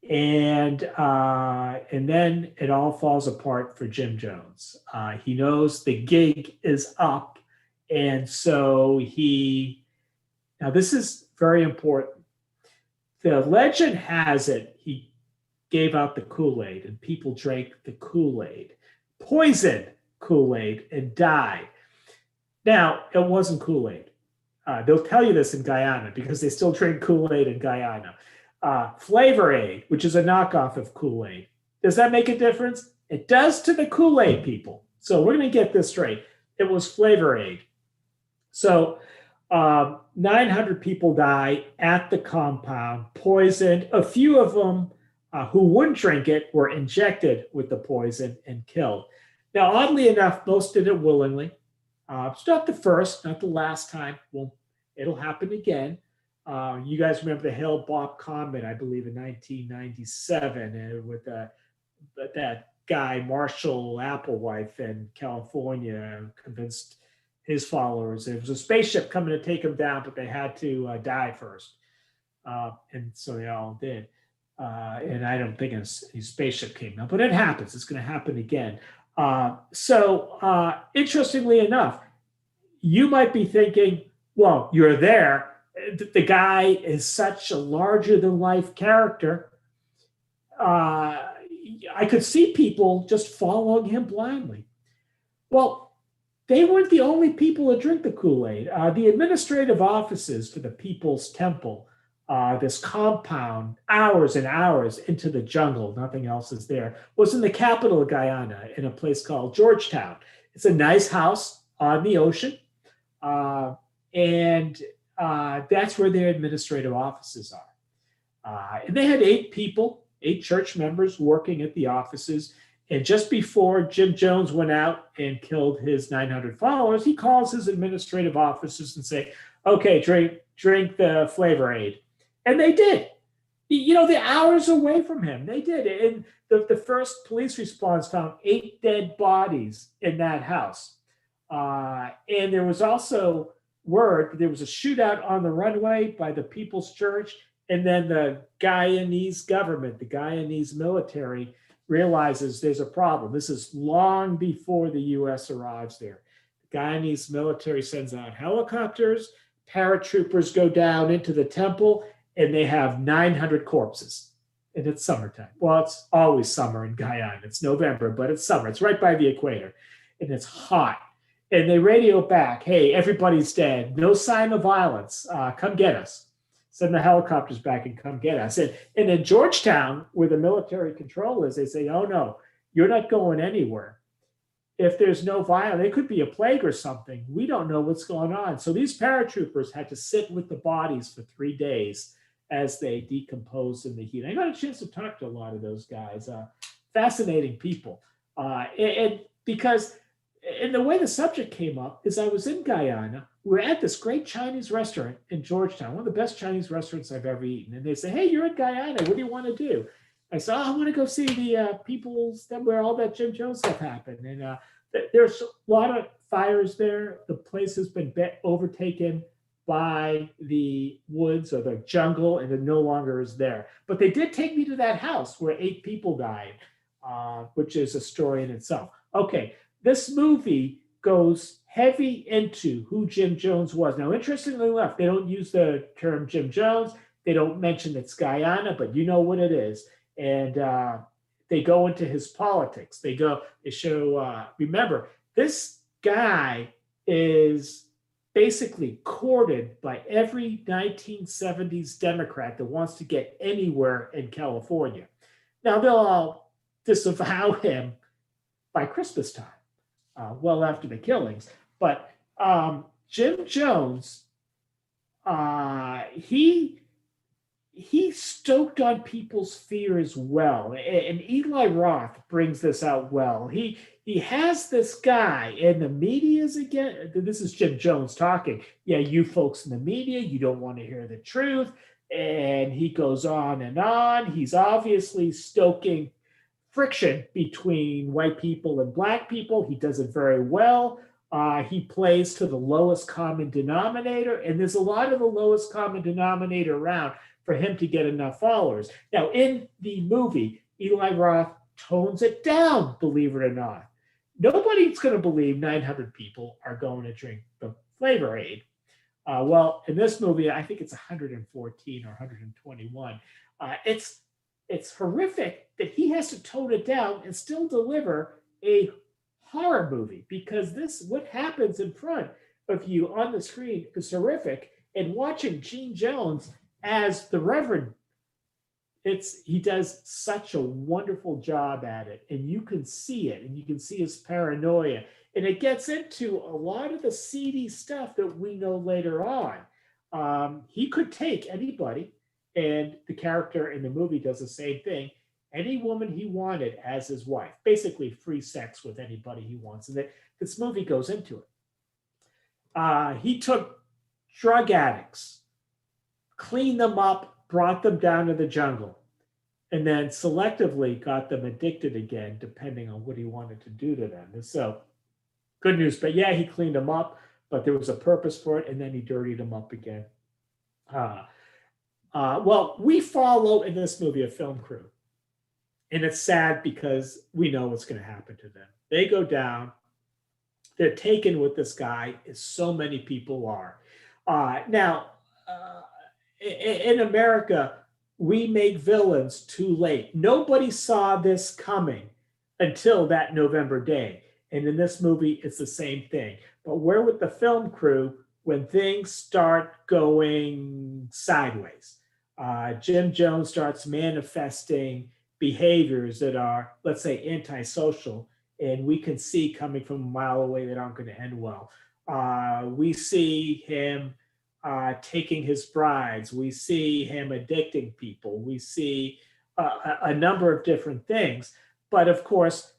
And then it all falls apart for Jim Jones. He knows the gig is up. And so now this is very important. The legend has it, he gave out the Kool-Aid and people drank the Kool-Aid, poisoned Kool-Aid and died. Now, it wasn't Kool-Aid. They'll tell you this in Guyana because they still drink Kool-Aid in Guyana. Flavor Aid, which is a knockoff of Kool-Aid. Does that make a difference? It does to the Kool-Aid people. So we're going to get this straight. It was Flavor Aid. So 900 people die at the compound, poisoned. A few of them who wouldn't drink it were injected with the poison and killed. Now, oddly enough, most did it willingly. It's not the first, not the last time. Well, it'll happen again. You guys remember the Hale-Bopp Comet, I believe, in 1997 with that guy, Marshall Applewhite in California, convinced his followers there was a spaceship coming to take him down, but they had to die first. And so they all did. And I don't think his spaceship came down, but it happens. It's going to happen again. So interestingly enough, you might be thinking, well, you're there. The guy is such a larger than life character. I could see people just following him blindly. Well, they weren't the only people to drink the Kool-Aid. The administrative offices for the People's Temple, this compound, hours and hours into the jungle, nothing else is there, was in the capital of Guyana in a place called Georgetown. It's a nice house on the ocean. And that's where their administrative offices are. And they had 8 church members working at the offices. And just before Jim Jones went out and killed his 900 followers, he calls his administrative officers and say, Okay, drink the Flavor Aid. And they did. The hours away from him, they did. And the first police response found 8 dead bodies in that house. And there was also word there was a shootout on the runway by the People's Church. And then the Guyanese government, the Guyanese military, realizes there's a problem. This is long before the U.S. arrives there. The Guyanese military sends out helicopters, paratroopers go down into the temple, and they have 900 corpses. And it's summertime. Well, it's always summer in Guyana. It's November, but it's summer. It's right by the equator, and it's hot. And they radio back, hey, everybody's dead. No sign of violence. Come get us. Send the helicopters back and come get us. And in Georgetown, where the military control is, they say, oh, no, you're not going anywhere. If there's no violence, it could be a plague or something. We don't know what's going on. So these paratroopers had to sit with the bodies for 3 days as they decomposed in the heat. I got a chance to talk to a lot of those guys. Fascinating people. And because and the way the subject came up is I was in Guyana. We're at this great Chinese restaurant in Georgetown, one of the best Chinese restaurants I've ever eaten. And they say, hey, you're in Guyana. What do you want to do? I said, I want to go see the people's, where all that Jim Jones stuff happened. And there's a lot of fires there. The place has been overtaken by the woods or the jungle, and it no longer is there. But they did take me to that house where 8 people died, which is a story in itself. Okay, this movie goes heavy into who Jim Jones was. Now, interestingly enough, they don't use the term Jim Jones. They don't mention it's Guyana, but you know what it is. And they go into his politics. They show, remember, this guy is basically courted by every 1970s Democrat that wants to get anywhere in California. Now, they'll all disavow him by Christmas time, well after the killings. But Jim Jones, he stoked on people's fear as well. And Eli Roth brings this out well. He has this guy, and the media's again, this is Jim Jones talking. Yeah, you folks in the media, you don't want to hear the truth. And he goes on and on. He's obviously stoking friction between white people and black people. He does it very well. He plays to the lowest common denominator, and there's a lot of the lowest common denominator around for him to get enough followers. Now, in the movie, Eli Roth tones it down, believe it or not. Nobody's going to believe 900 people are going to drink the Flavor Aid. Well, in this movie, I think it's 114 or 121. It's horrific that he has to tone it down and still deliver a horror movie, because what happens in front of you on the screen is horrific. And watching Gene Jones as the Reverend, he does such a wonderful job at it, and you can see it, and you can see his paranoia, and it gets into a lot of the seedy stuff that we know later on. He could take anybody, and the character in the movie does the same thing, any woman he wanted as his wife, basically free sex with anybody he wants. And this movie goes into it. He took drug addicts, cleaned them up, brought them down to the jungle, and then selectively got them addicted again, depending on what he wanted to do to them. And so, good news. But yeah, he cleaned them up, but there was a purpose for it, and then he dirtied them up again. Well, we follow in this movie a film crew. And it's sad because we know what's going to happen to them. They go down. They're taken with this guy, as so many people are. Now, in America, we make villains too late. Nobody saw this coming until that November day. And in this movie, it's the same thing. But we're with the film crew when things start going sideways. Jim Jones starts manifesting behaviors that are, let's say, antisocial, and we can see coming from a mile away that aren't going to end well. We see him taking his brides. We see him addicting people. We see a number of different things. But of course,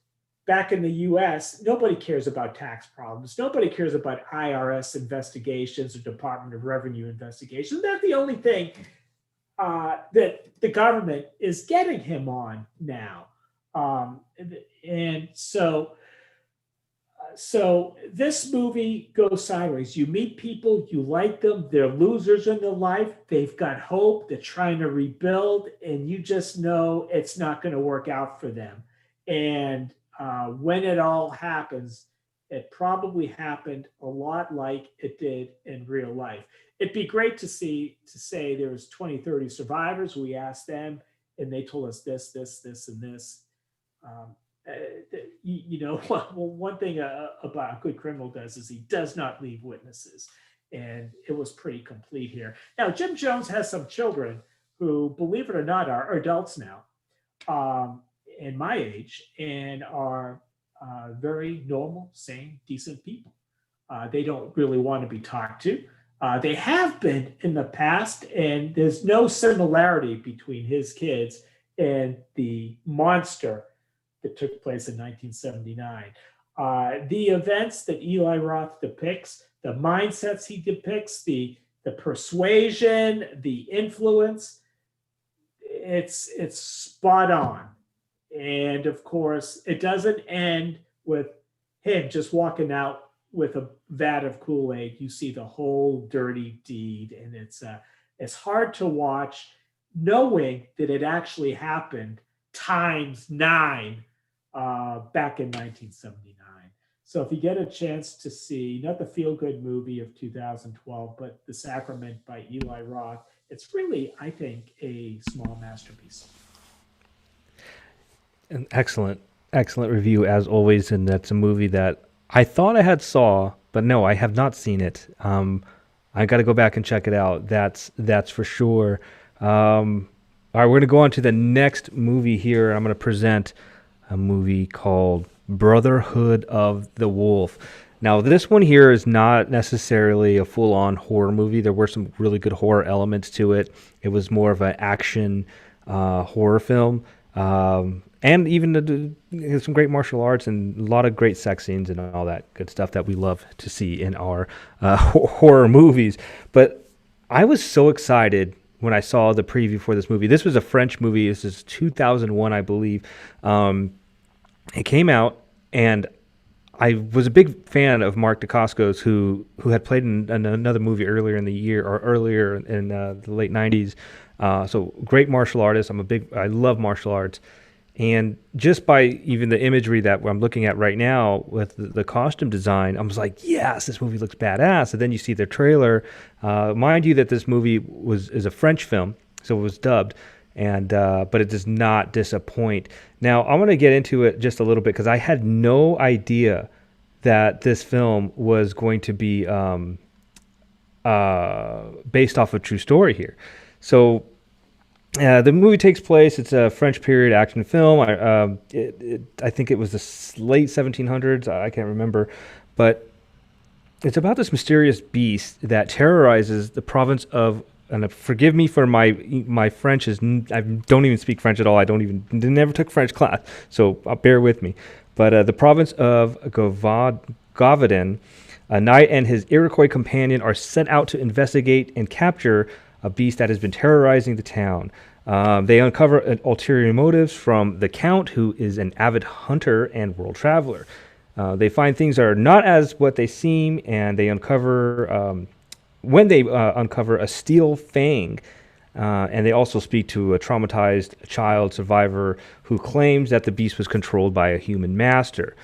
back in the US, nobody cares about tax problems. Nobody cares about IRS investigations or Department of Revenue investigations. That's the only thing that the government is getting him on now. And so this movie goes sideways. You meet people, you like them, they're losers in their life, they've got hope, they're trying to rebuild, and you just know it's not going to work out for them. And when it all happens, it probably happened a lot like it did in real life. It'd be great to say there was 20, 30 survivors. We asked them, and they told us this, and this. One thing about a good criminal does is he does not leave witnesses, and it was pretty complete here. Now, Jim Jones has some children who, believe it or not, are adults now, in my age, and are very normal, sane, decent people. They don't really want to be talked to. They have been in the past, and there's no similarity between his kids and the monster that took place in 1979. The events that Eli Roth depicts, the mindsets he depicts, the persuasion, the influence, it's spot on. And of course, it doesn't end with him just walking out with a vat of Kool-Aid. You see the whole dirty deed, and it's hard to watch knowing that it actually happened times 9 back in 1979. So if you get a chance to see, not the feel-good movie of 2012, but The Sacrament by Eli Roth, it's really, I think, a small masterpiece. An excellent review as always, and that's a movie that I thought I had saw, but no, I have not seen it. I got to go back and check it out. That's for sure. All right, we're going to go on to the next movie here. I'm going to present a movie called Brotherhood of the Wolf. Now, this one here is not necessarily a full-on horror movie. There were some really good horror elements to it. It was more of an action horror film. And even some great martial arts and a lot of great sex scenes and all that good stuff that we love to see in our horror movies. But I was so excited when I saw the preview for this movie. This was a French movie. This is 2001, I believe. It came out, and I was a big fan of Mark Dacascos, who had played in another movie earlier in the year, or earlier in the late 90s. So great martial artist. I love martial arts. And just by even the imagery that I'm looking at right now with the costume design, I was like, yes, this movie looks badass. And then you see the trailer. Mind you that this movie is a French film, so it was dubbed, and but it does not disappoint. Now, I'm going to get into it just a little bit because I had no idea that this film was going to be based off a true story here. So the movie takes place. It's a French period action film. I think it was the late 1700s. I can't remember, but it's about this mysterious beast that terrorizes the province of. And forgive me for my French I don't even speak French at all. Never took French class, so bear with me. But the province of Gavaudan, a knight and his Iroquois companion are sent out to investigate and capture a beast that has been terrorizing the town. They uncover ulterior motives from the Count, who is an avid hunter and world traveler. They find things are not as what they seem, and they uncover a steel fang, and they also speak to a traumatized child survivor who claims that the beast was controlled by a human master.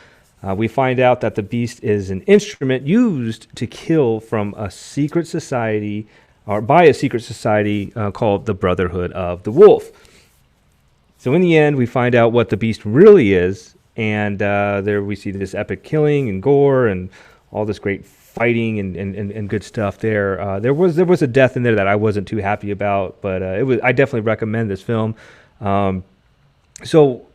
We find out that the beast is an instrument used to kill from a secret society, or by a secret society called the Brotherhood of the Wolf. So in the end, we find out what the beast really is, and there we see this epic killing and gore and all this great fighting and good stuff there. There was a death in there that I wasn't too happy about, but I definitely recommend this film. So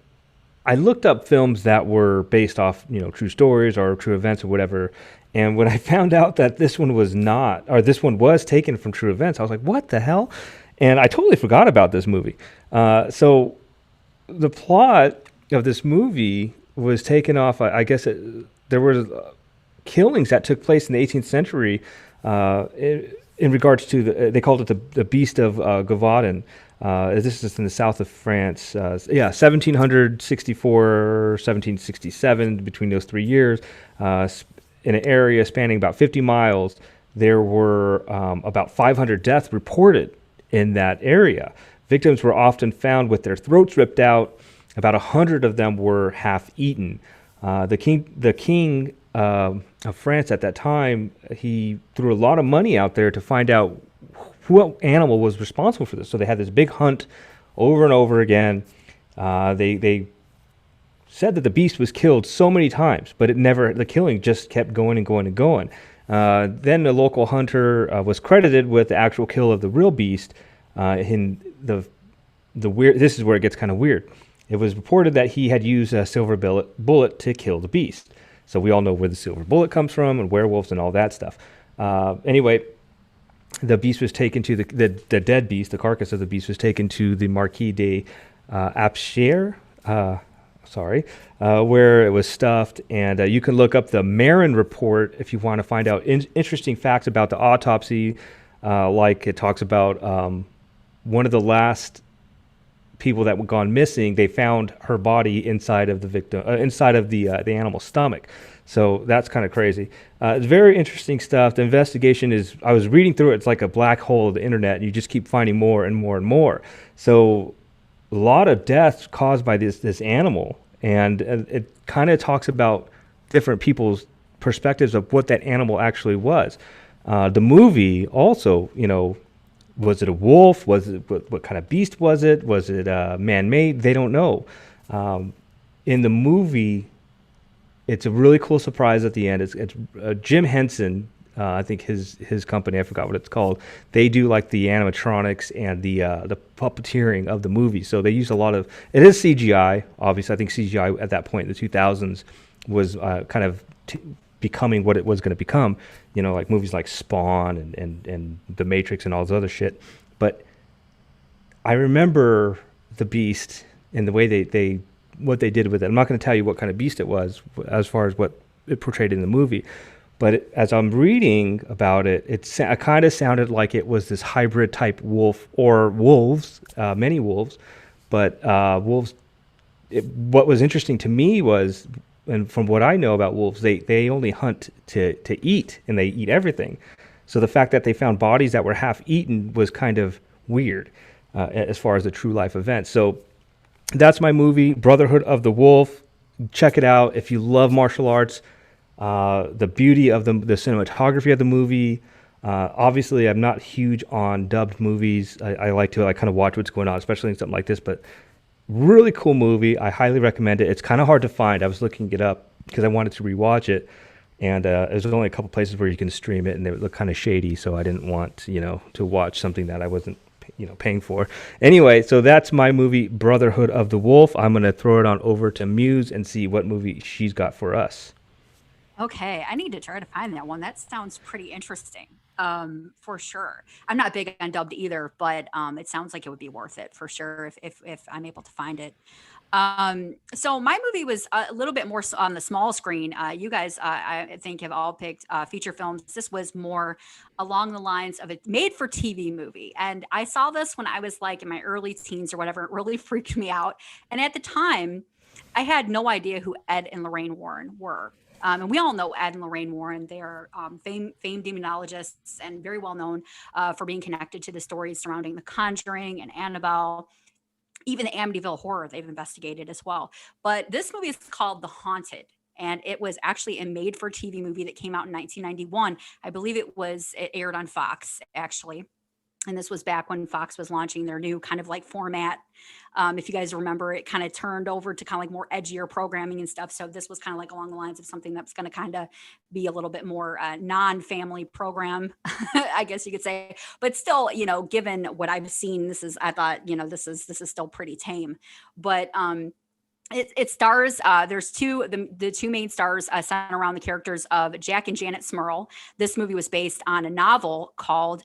I looked up films that were based off true stories or true events or whatever, and when I found out that this one was not, or this one was taken from true events, I was like, what the hell? And I totally forgot about this movie. So the plot of this movie was taken off. I guess there were killings that took place in the 18th century in regards to they called it the Beast of Gavaudan. This is in the south of France. 1764, 1767, between those 3 years, in an area spanning about 50 miles, there were about 500 deaths reported in that area. Victims were often found with their throats ripped out. About 100 of them were half eaten. The king of France at that time, he threw a lot of money out there to find out what animal was responsible for this. So they had this big hunt over and over again. They said that the beast was killed so many times, but the killing just kept going and going and going. Then the local hunter was credited with the actual kill of the real beast. In the weird, this is where it gets kind of weird. It was reported that he had used a silver bullet to kill the beast. So we all know where the silver bullet comes from and werewolves and all that stuff. Anyway, the beast was taken to the dead beast, the carcass of the beast was taken to the Marquis de Apcher, where it was stuffed. And you can look up the Marin report if you want to find out interesting facts about the autopsy. Like it talks about one of the last people that were gone missing. They found her body inside of the victim, inside of the animal's stomach. So that's kind of crazy. It's very interesting stuff. The investigation is, I was reading through it, it's like a black hole of the internet. You just keep finding more and more and more. So a lot of deaths caused by this animal. And it kind of talks about different people's perspectives of what that animal actually was. The movie also, was it a wolf? Was it what kind of beast was it? Was it man-made? They don't know. In the movie, it's a really cool surprise at the end. It's Jim Henson, I think his company, I forgot what it's called. They do like the animatronics and the puppeteering of the movie. So they use a lot of, it is CGI. Obviously, I think CGI at that point in the 2000s was kind of becoming what it was going to become, like movies like Spawn and The Matrix and all this other shit. But I remember the beast and the way they what they did with it. I'm not going to tell you what kind of beast it was as far as what it portrayed in the movie, but as I'm reading about it, it kind of sounded like it was this hybrid type wolf or wolves, many wolves, but wolves. What was interesting to me was, and from what I know about wolves, they only hunt to eat, and they eat everything. So the fact that they found bodies that were half eaten was kind of weird as far as the true life event. So that's my movie, Brotherhood of the Wolf. Check it out if you love martial arts. The beauty of the cinematography of the movie. Obviously, I'm not huge on dubbed movies. I like to kind of watch what's going on, especially in something like this, but really cool movie. I highly recommend it. It's kind of hard to find. I was looking it up because I wanted to rewatch it, and there's only a couple places where you can stream it, and they look kind of shady. So I didn't want to watch something that I wasn't paying for. Anyway, so that's my movie, Brotherhood of the Wolf. I'm gonna throw it on over to Muse and see what movie she's got for us. Okay, I need to try to find that one. That sounds pretty interesting. For sure. I'm not big on dubbed either, but it sounds like it would be worth it for sure if I'm able to find it. So my movie was a little bit more on the small screen. You guys, I think, have all picked feature films. This was more along the lines of a made-for-TV movie, and I saw this when I was like in my early teens or whatever. It really freaked me out, and at the time, I had no idea who Ed and Lorraine Warren were. And we all know Ed and Lorraine Warren. They are famed demonologists and very well known for being connected to the stories surrounding The Conjuring and Annabelle, even the Amityville Horror they've investigated as well. But this movie is called The Haunted, and it was actually a made-for-TV movie that came out in 1991. I believe it aired on Fox, actually. And this was back when Fox was launching their new kind of like format. If you guys remember, it kind of turned over to kind of like more edgier programming and stuff. So this was kind of like along the lines of something that's going to kind of be a little bit more non-family program, I guess you could say. But still, given what I've seen, I thought, this is still pretty tame. But it stars, there's the two main stars center around the characters of Jack and Janet Smurl. This movie was based on a novel called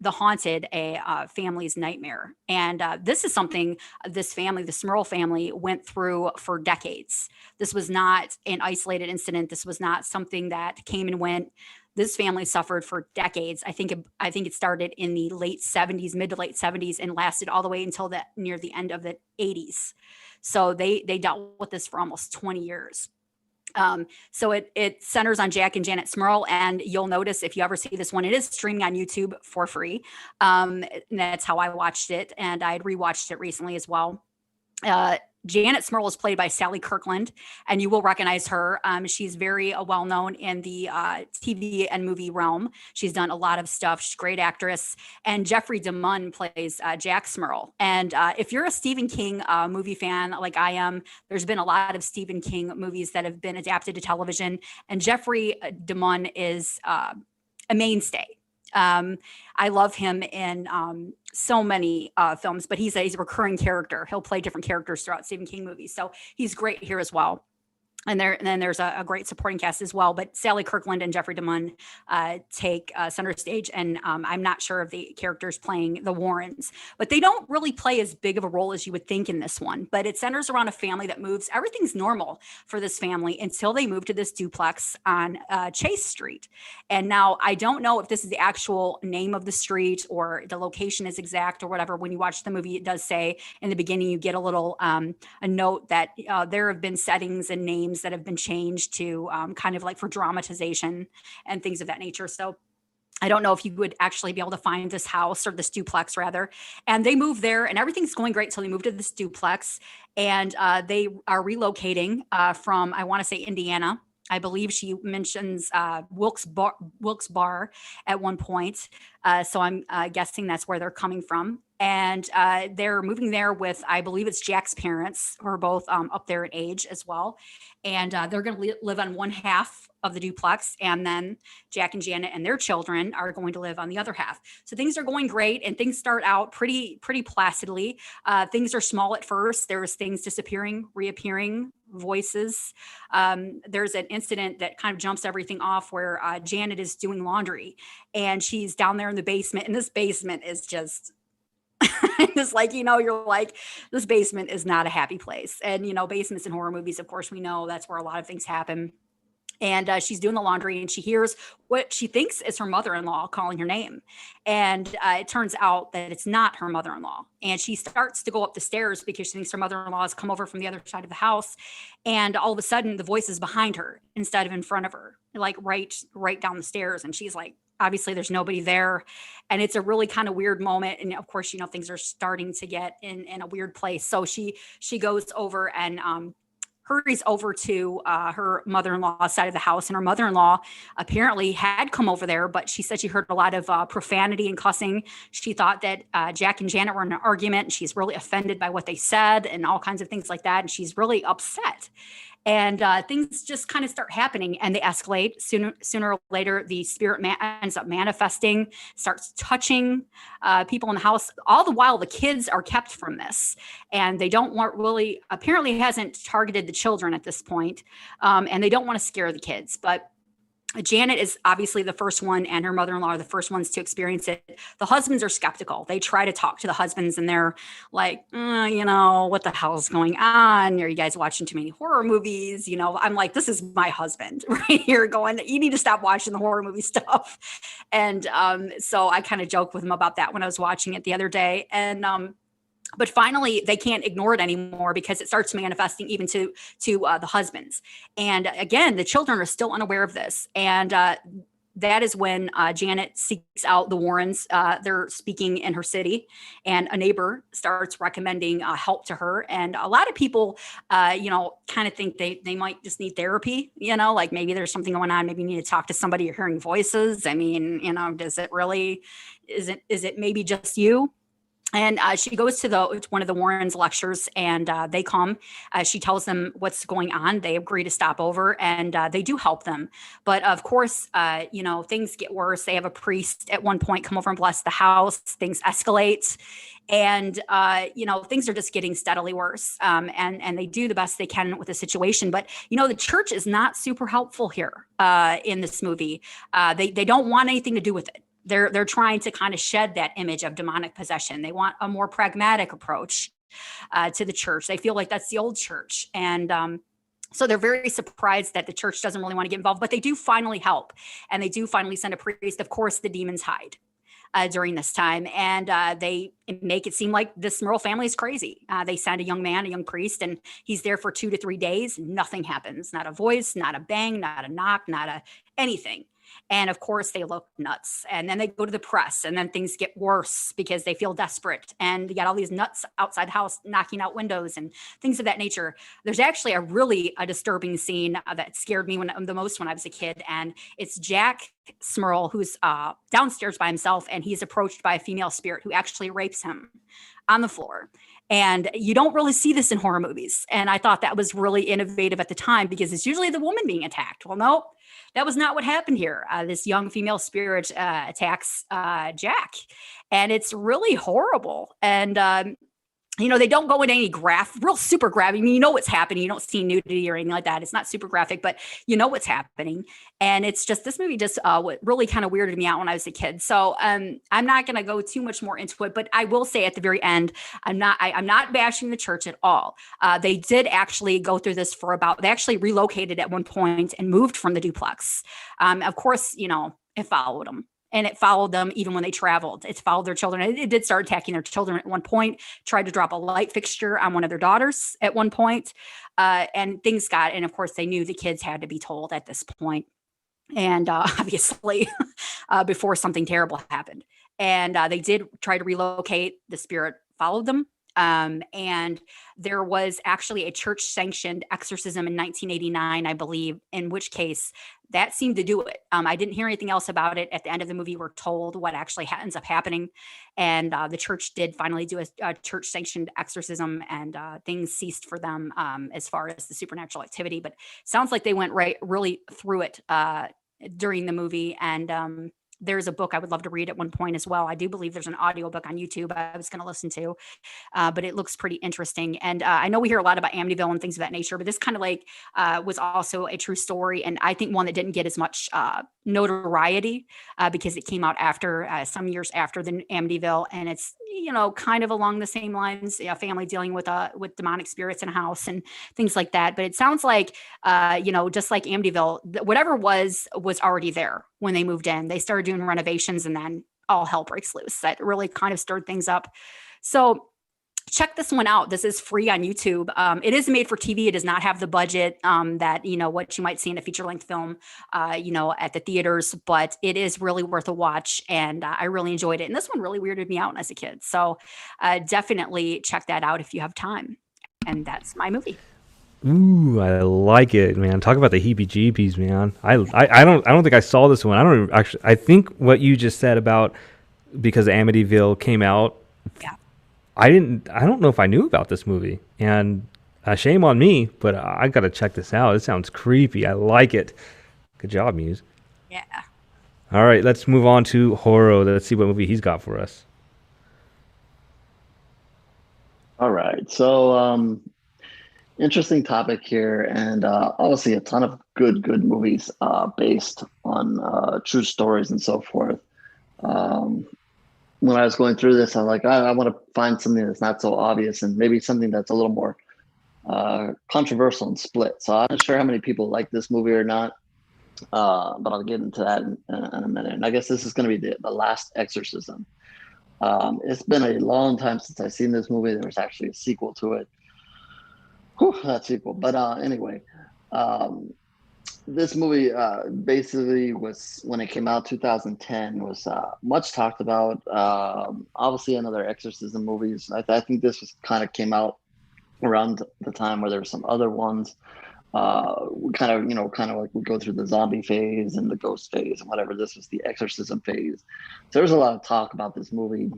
The Haunted, a family's nightmare. And this is something this family, the Smurl family, went through for decades. This was not an isolated incident. This was not something that came and went. This family suffered for decades. I think it started in the late 70s, mid to late 70s, and lasted all the way until near the end of the 80s. So they dealt with this for almost 20 years. So it centers on Jack and Janet Smurl, and you'll notice if you ever see this one, it is streaming on YouTube for free. And that's how I watched it, and I'd rewatched it recently as well. Janet Smurl is played by Sally Kirkland, and you will recognize her. She's very well known in the TV and movie realm. She's done a lot of stuff. She's a great actress. And Jeffrey DeMunn plays Jack Smurl. And if you're a Stephen King movie fan like I am, there's been a lot of Stephen King movies that have been adapted to television. And Jeffrey DeMunn is a mainstay. I love him in so many films, but he's a recurring character. He'll play different characters throughout Stephen King movies. So he's great here as well. And then there's a great supporting cast as well. But Sally Kirkland and Jeffrey DeMunn take center stage. And I'm not sure of the characters playing the Warrens, but they don't really play as big of a role as you would think in this one. But it centers around a family that moves. Everything's normal for this family until they move to this duplex on Chase Street. And now I don't know if this is the actual name of the street or the location is exact or whatever. When you watch the movie, it does say in the beginning, you get a little a note that there have been settings and names that have been changed to kind of like for dramatization and things of that nature. So I don't know if you would actually be able to find this house or this duplex rather. And they move there and everything's going great. So they move to this duplex and they are relocating from, I want to say Indiana. I believe she mentions Wilkes Bar at one point. So I'm guessing that's where they're coming from. And they're moving there with, I believe it's Jack's parents, who are both up there in age as well. And they're going to live on one half of the duplex. And then Jack and Janet and their children are going to live on the other half. So things are going great and things start out pretty placidly. Things are small at first. There's things disappearing, reappearing, voices. There's an incident that kind of jumps everything off where Janet is doing laundry and she's down there in the basement. And this basement is just... it's like, you're like, this basement is not a happy place. And, basements in horror movies, of course, we know that's where a lot of things happen. And she's doing the laundry and she hears what she thinks is her mother-in-law calling her name. And it turns out that it's not her mother-in-law. And she starts to go up the stairs because she thinks her mother-in-law has come over from the other side of the house. And all of a sudden the voice is behind her instead of in front of her, like right down the stairs. And she's like, obviously there's nobody there. And it's a really kind of weird moment. And of course, things are starting to get in a weird place. So she goes over and hurries over to her mother-in-law's side of the house. And her mother-in-law apparently had come over there, but she said she heard a lot of profanity and cussing. She thought that Jack and Janet were in an argument and she's really offended by what they said and all kinds of things like that. And she's really upset. And things just kind of start happening and they escalate. Sooner or later, the spirit ends up manifesting, starts touching people in the house. All the while, the kids are kept from this. And they don't want really, apparently hasn't targeted the children at this point. And they don't want to scare the kids. But Janet is obviously the first one and her mother-in-law are the first ones to experience it. The husbands are skeptical. They try to talk to the husbands and they're like, what the hell is going on? Are you guys watching too many horror movies? I'm like, this is my husband right here going, you need to stop watching the horror movie stuff. And so I kind of joked with him about that when I was watching it the other day. And but finally, they can't ignore it anymore because it starts manifesting even to the husbands. And again, the children are still unaware of this. And that is when Janet seeks out the Warrens. They're speaking in her city, and a neighbor starts recommending help to her. And a lot of people, kind of think they might just need therapy. Like maybe there's something going on. Maybe you need to talk to somebody. You're hearing voices. I mean, does it really? Is it maybe just you? And she goes to one of the Warrens' lectures, and they come. She tells them what's going on. They agree to stop over, and they do help them. But of course, things get worse. They have a priest at one point come over and bless the house. Things escalate, and things are just getting steadily worse. And they do the best they can with the situation. But the church is not super helpful here in this movie. They don't want anything to do with it. They're trying to kind of shed that image of demonic possession. They want a more pragmatic approach to the church. They feel like that's the old church. And so they're very surprised that the church doesn't really want to get involved, but they do finally help. And they do finally send a priest. Of course, the demons hide during this time. And they make it seem like this Smurl family is crazy. They send a young priest, and he's there for 2 to 3 days. Nothing happens. Not a voice, not a bang, not a knock, not a anything. And of course, they look nuts. And then they go to the press, and then things get worse because they feel desperate. And you got all these nuts outside the house knocking out windows and things of that nature. There's actually a disturbing scene that scared me the most when I was a kid. And it's Jack Smurl, who's downstairs by himself, and he's approached by a female spirit who actually rapes him on the floor. And you don't really see this in horror movies. And I thought that was really innovative at the time, because it's usually the woman being attacked. Well, no, that was not what happened here. This young female spirit attacks Jack, and it's really horrible. And they don't go into any real super graphic. I mean, you know what's happening. You don't see nudity or anything like that. It's not super graphic, but you know what's happening. And it's just, this movie just what really kind of weirded me out when I was a kid. So I'm not going to go too much more into it, but I will say at the very end, I'm not bashing the church at all. They did actually go through this they actually relocated at one point and moved from the duplex. Of course, it followed them. And it followed them even when they traveled. It followed their children. It did start attacking their children at one point, tried to drop a light fixture on one of their daughters at one point. And of course, they knew the kids had to be told at this point. And obviously, before something terrible happened. And they did try to relocate. The spirit followed them. And there was actually a church-sanctioned exorcism in 1989, I believe, in which case that seemed to do it. I didn't hear anything else about it. At the end of the movie, we're told what actually ends up happening. And the church did finally do a church-sanctioned exorcism, and things ceased for them as far as the supernatural activity. But it sounds like they went really through it during the movie. And there's a book I would love to read at one point as well. I do believe there's an audiobook on YouTube I was going to listen to, but it looks pretty interesting. And I know we hear a lot about Amityville and things of that nature, but this kind of was also a true story. And I think one that didn't get as much notoriety because it came out after some years after the Amityville. And it's, kind of along the same lines, a family dealing with demonic spirits in a house and things like that. But it sounds like, just like Amityville, whatever was already there when they moved in. They started doing renovations, and then all hell breaks loose. That really kind of stirred things up. So check this one out. This is free on YouTube. It is made for TV. It does not have the budget that, what you might see in a feature-length film, at the theaters, but it is really worth a watch. And I really enjoyed it. And this one really weirded me out as a kid. So definitely check that out if you have time. And that's my movie. Ooh, I like it, man. Talk about the heebie-jeebies, man. I don't think I saw this one. I don't actually. I think what you just said about because Amityville came out. Yeah. I don't know if I knew about this movie, and shame on me, but I got to check this out. It sounds creepy. I like it. Good job, Muse. Yeah. All right, let's move on to HorrO. Let's see what movie he's got for us. All right. So, interesting topic here, and obviously a ton of good movies based on true stories and so forth. When I was going through this, I'm like, I want to find something that's not so obvious and maybe something that's a little more controversial and split. So I'm not sure how many people like this movie or not, but I'll get into that in a minute. And I guess this is going to be the Last Exorcism. It's been a long time since I've seen this movie. There was actually a sequel to it. Whew, that sequel. But anyway, this movie basically was, when it came out 2010, was much talked about. Obviously another exorcism movies. I think this was kind of came out around the time where there were some other ones. Kind of like we go through the zombie phase and the ghost phase and whatever. This was the exorcism phase. So there was a lot of talk about this movie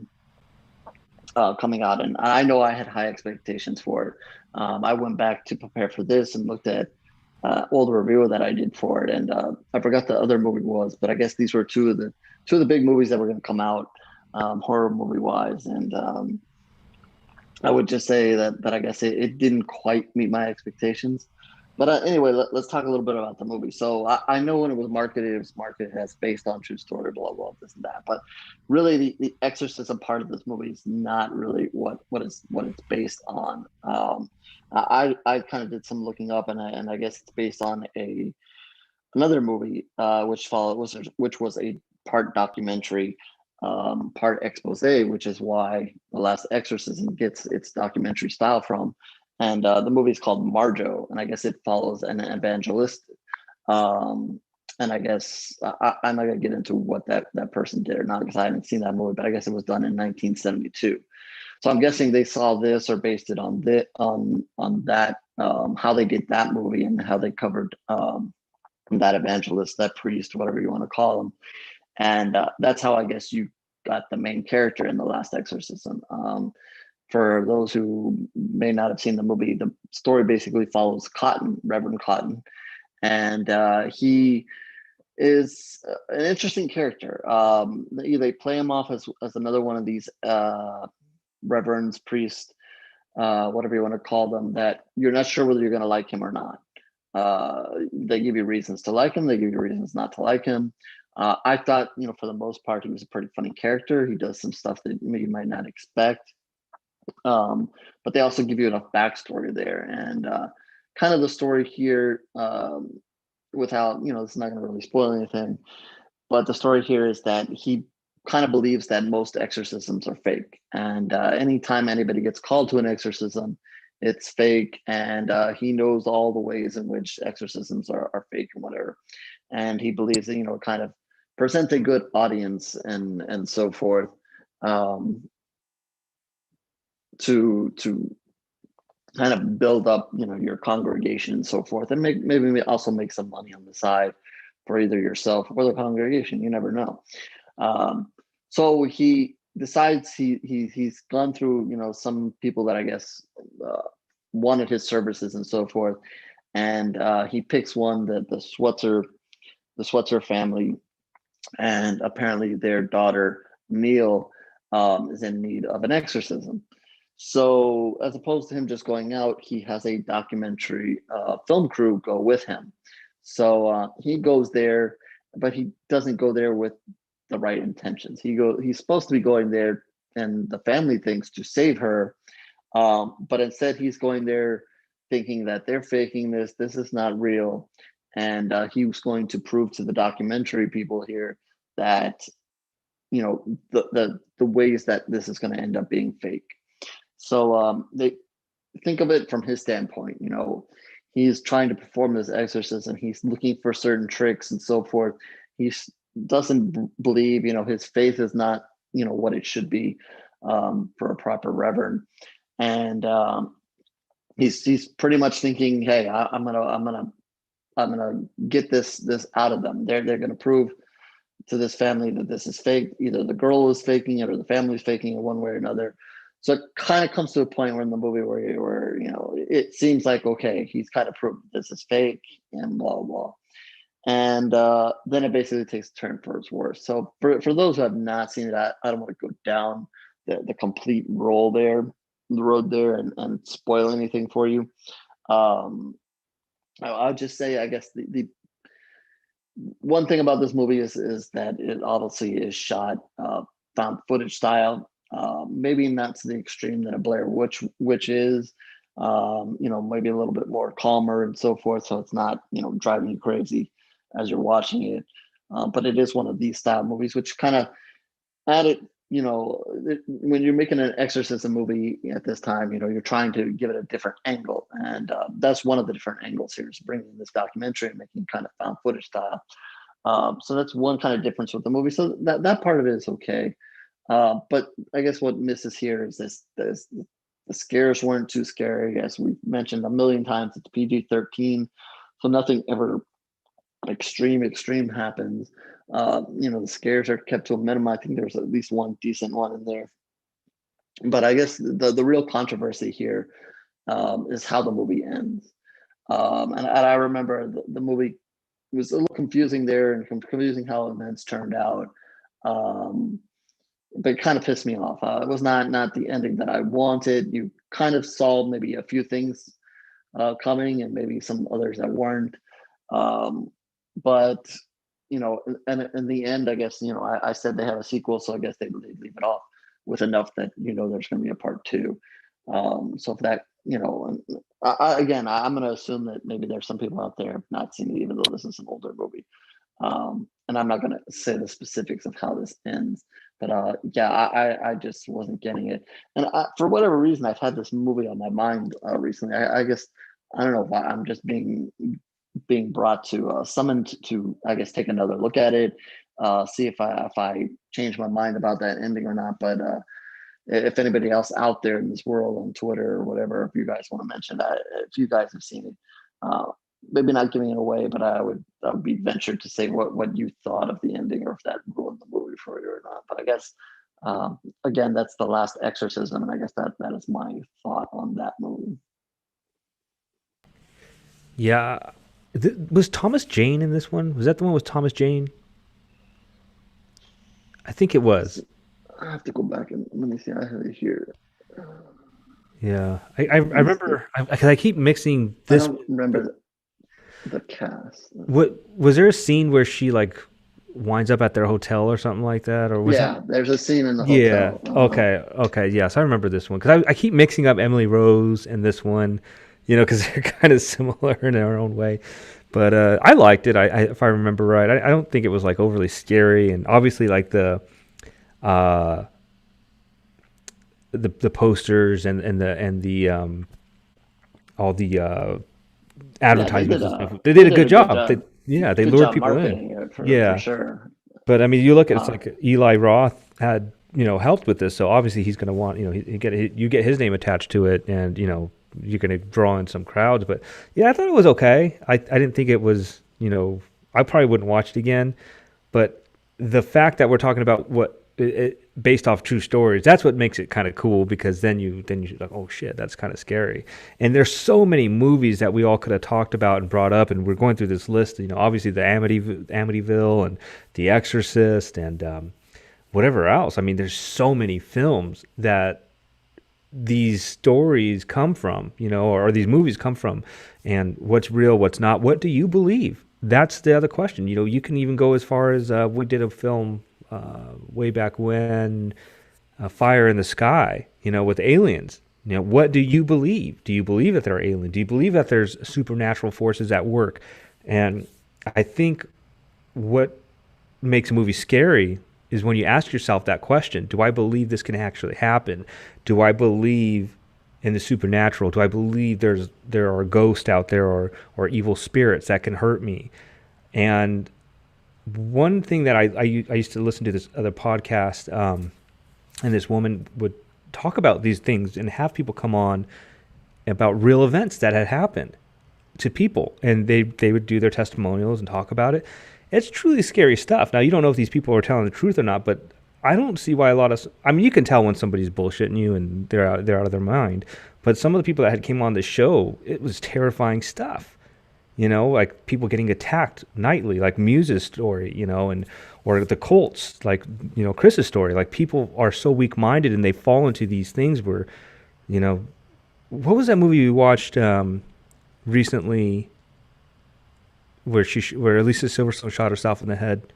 coming out, and I know I had high expectations for it. I went back to prepare for this and looked at old review that I did for it, and I forgot the other movie was, but I guess these were two of the big movies that were going to come out horror movie wise, and I would just say that I guess it didn't quite meet my expectations. But anyway, let's talk a little bit about the movie. So I know when it was marketed as based on true story, blah blah, this and that. But really, the exorcism part of this movie is not really what it's based on. I kind of did some looking up, and I guess it's based on another movie which was a part documentary, part expose, which is why The Last Exorcism gets its documentary style from. And the movie is called Marjo, and I guess it follows an evangelist. And I guess I'm not gonna get into what that person did or not because I haven't seen that movie, but I guess it was done in 1972. So I'm guessing they saw this or based it on that, how they did that movie and how they covered that evangelist, that priest, whatever you want to call him. And that's how I guess you got the main character in The Last Exorcism. For those who may not have seen the movie, the story basically follows Cotton, Reverend Cotton, and he is an interesting character. They play him off as another one of these reverends, priests, whatever you want to call them, that you're not sure whether you're going to like him or not. They give you reasons to like him, they give you reasons not to like him. I thought, for the most part, he was a pretty funny character. He does some stuff that you might not expect. But they also give you enough backstory there, and kind of the story here, without it's not going to really spoil anything, but the story here is that he kind of believes that most exorcisms are fake, and anytime anybody gets called to an exorcism, it's fake, and he knows all the ways in which exorcisms are fake and whatever, and he believes that kind of present a good audience and so forth, to kind of build up your congregation and so forth, and maybe also make some money on the side for either yourself or the congregation. You never know. So he decides he's gone through some people that I guess wanted his services and so forth, and he picks one, that the Swetzer family, and apparently their daughter Neil is in need of an exorcism. So as opposed to him just going out, he has a documentary film crew go with him. So he goes there, but he doesn't go there with the right intentions. He's supposed to be going there, and the family thinks, to save her, but instead he's going there thinking that they're faking this. This is not real, and he was going to prove to the documentary people here that the ways that this is going to end up being fake. So they think of it from his standpoint. He's trying to perform this exorcism. He's looking for certain tricks and so forth. He doesn't believe, his faith is not, what it should be for a proper reverend. And he's pretty much thinking, hey, I'm gonna get this out of them. They're gonna prove to this family that this is fake. Either the girl is faking it or the family's faking it, one way or another. So it kind of comes to a point where in the movie where it seems like, okay, he's kind of proved this is fake and blah blah, and then it basically takes a turn for its worse. So for those who have not seen it, I don't want to go down the complete road there and spoil anything for you. I'll just say, I guess the one thing about this movie is that it obviously is shot found footage style. Maybe not to the extreme that a Blair Witch is. Maybe a little bit more calmer and so forth, so it's not driving you crazy as you're watching it. But it is one of these style movies, which kind of added. When you're making an exorcism movie at this time, you're trying to give it a different angle, and that's one of the different angles here, is bringing this documentary and making kind of found footage style. So that's one kind of difference with the movie. So that part of it is okay. But I guess what misses here is the scares weren't too scary. As we've mentioned a million times, it's PG-13, so nothing ever extreme happens. The scares are kept to a minimum. I think there's at least one decent one in there. But I guess the real controversy here is how the movie ends. And I remember the movie was a little confusing there, and confusing how events turned out. But it kind of pissed me off. It was not the ending that I wanted. You kind of saw maybe a few things coming, and maybe some others that weren't. But and in the end, I guess I said they have a sequel, so I guess they leave it off with enough that there's going to be a part two. So if that again, I'm going to assume that maybe there's some people out there who have not seen it, even though this is an older movie. And I'm not going to say the specifics of how this ends, but yeah, I just wasn't getting it. And for whatever reason, I've had this movie on my mind recently. I guess I don't know if I'm just being brought to summoned to I guess take another look at it, see if I change my mind about that ending or not. But if anybody else out there in this world on Twitter or whatever, if you guys want to mention that, if you guys have seen it, maybe not giving it away, but I would be ventured to say what you thought of the ending, or if that ruined the movie for you or not. But I guess again, that's the last exorcism, and I guess that is my thought on that movie. Yeah. Was Thomas Jane in this one? Was that the one with Thomas Jane? I think it was. I have to go back and let me see. I have it here. Yeah, I remember because I keep mixing this. I don't remember the cast. What was there a scene where she like winds up at their hotel or something like that, or was there's a scene in the hotel. Yeah. Okay. Yes, I remember this one because I keep mixing up Emily Rose and this one, because they're kind of similar in their own way. But I liked it. I if I remember right, I don't think it was like overly scary, and obviously like the posters and the all the advertisements and stuff. They did a good job. They lured people in. For sure. But I mean, you look at it's like Eli Roth had helped with this, so obviously he's going to want you get his name attached to it, and you're going to draw in some crowds. But yeah, I thought it was okay. I didn't think it was I probably wouldn't watch it again, but the fact that we're talking about based off true stories, that's what makes it kind of cool, because then you're like, oh shit, that's kind of scary. And there's so many movies that we all could have talked about and brought up, and we're going through this list, obviously the Amityville and The Exorcist and whatever else. I mean, there's so many films that these stories come from, or these movies come from, and what's real, what's not, what do you believe? That's the other question. You can even go as far as we did a film way back when, Fire in the Sky, with aliens. What do you believe? Do you believe that there are aliens? Do you believe that there's supernatural forces at work? And I think what makes a movie scary is when you ask yourself that question: do I believe this can actually happen? Do I believe in the supernatural? Do I believe there are ghosts out there or evil spirits that can hurt me? And one thing that I used to listen to this other podcast, and this woman would talk about these things and have people come on about real events that had happened to people, and they would do their testimonials and talk about it. It's truly scary stuff. Now, you don't know if these people are telling the truth or not, but I don't see why you can tell when somebody's bullshitting you and they're out of their mind. But some of the people that came on the show, it was terrifying stuff. Like people getting attacked nightly, like Muse's story, or the cults, like, Chris's story. Like, people are so weak-minded and they fall into these things where, what was that movie we watched recently where Lisa Silverstone shot herself in the head?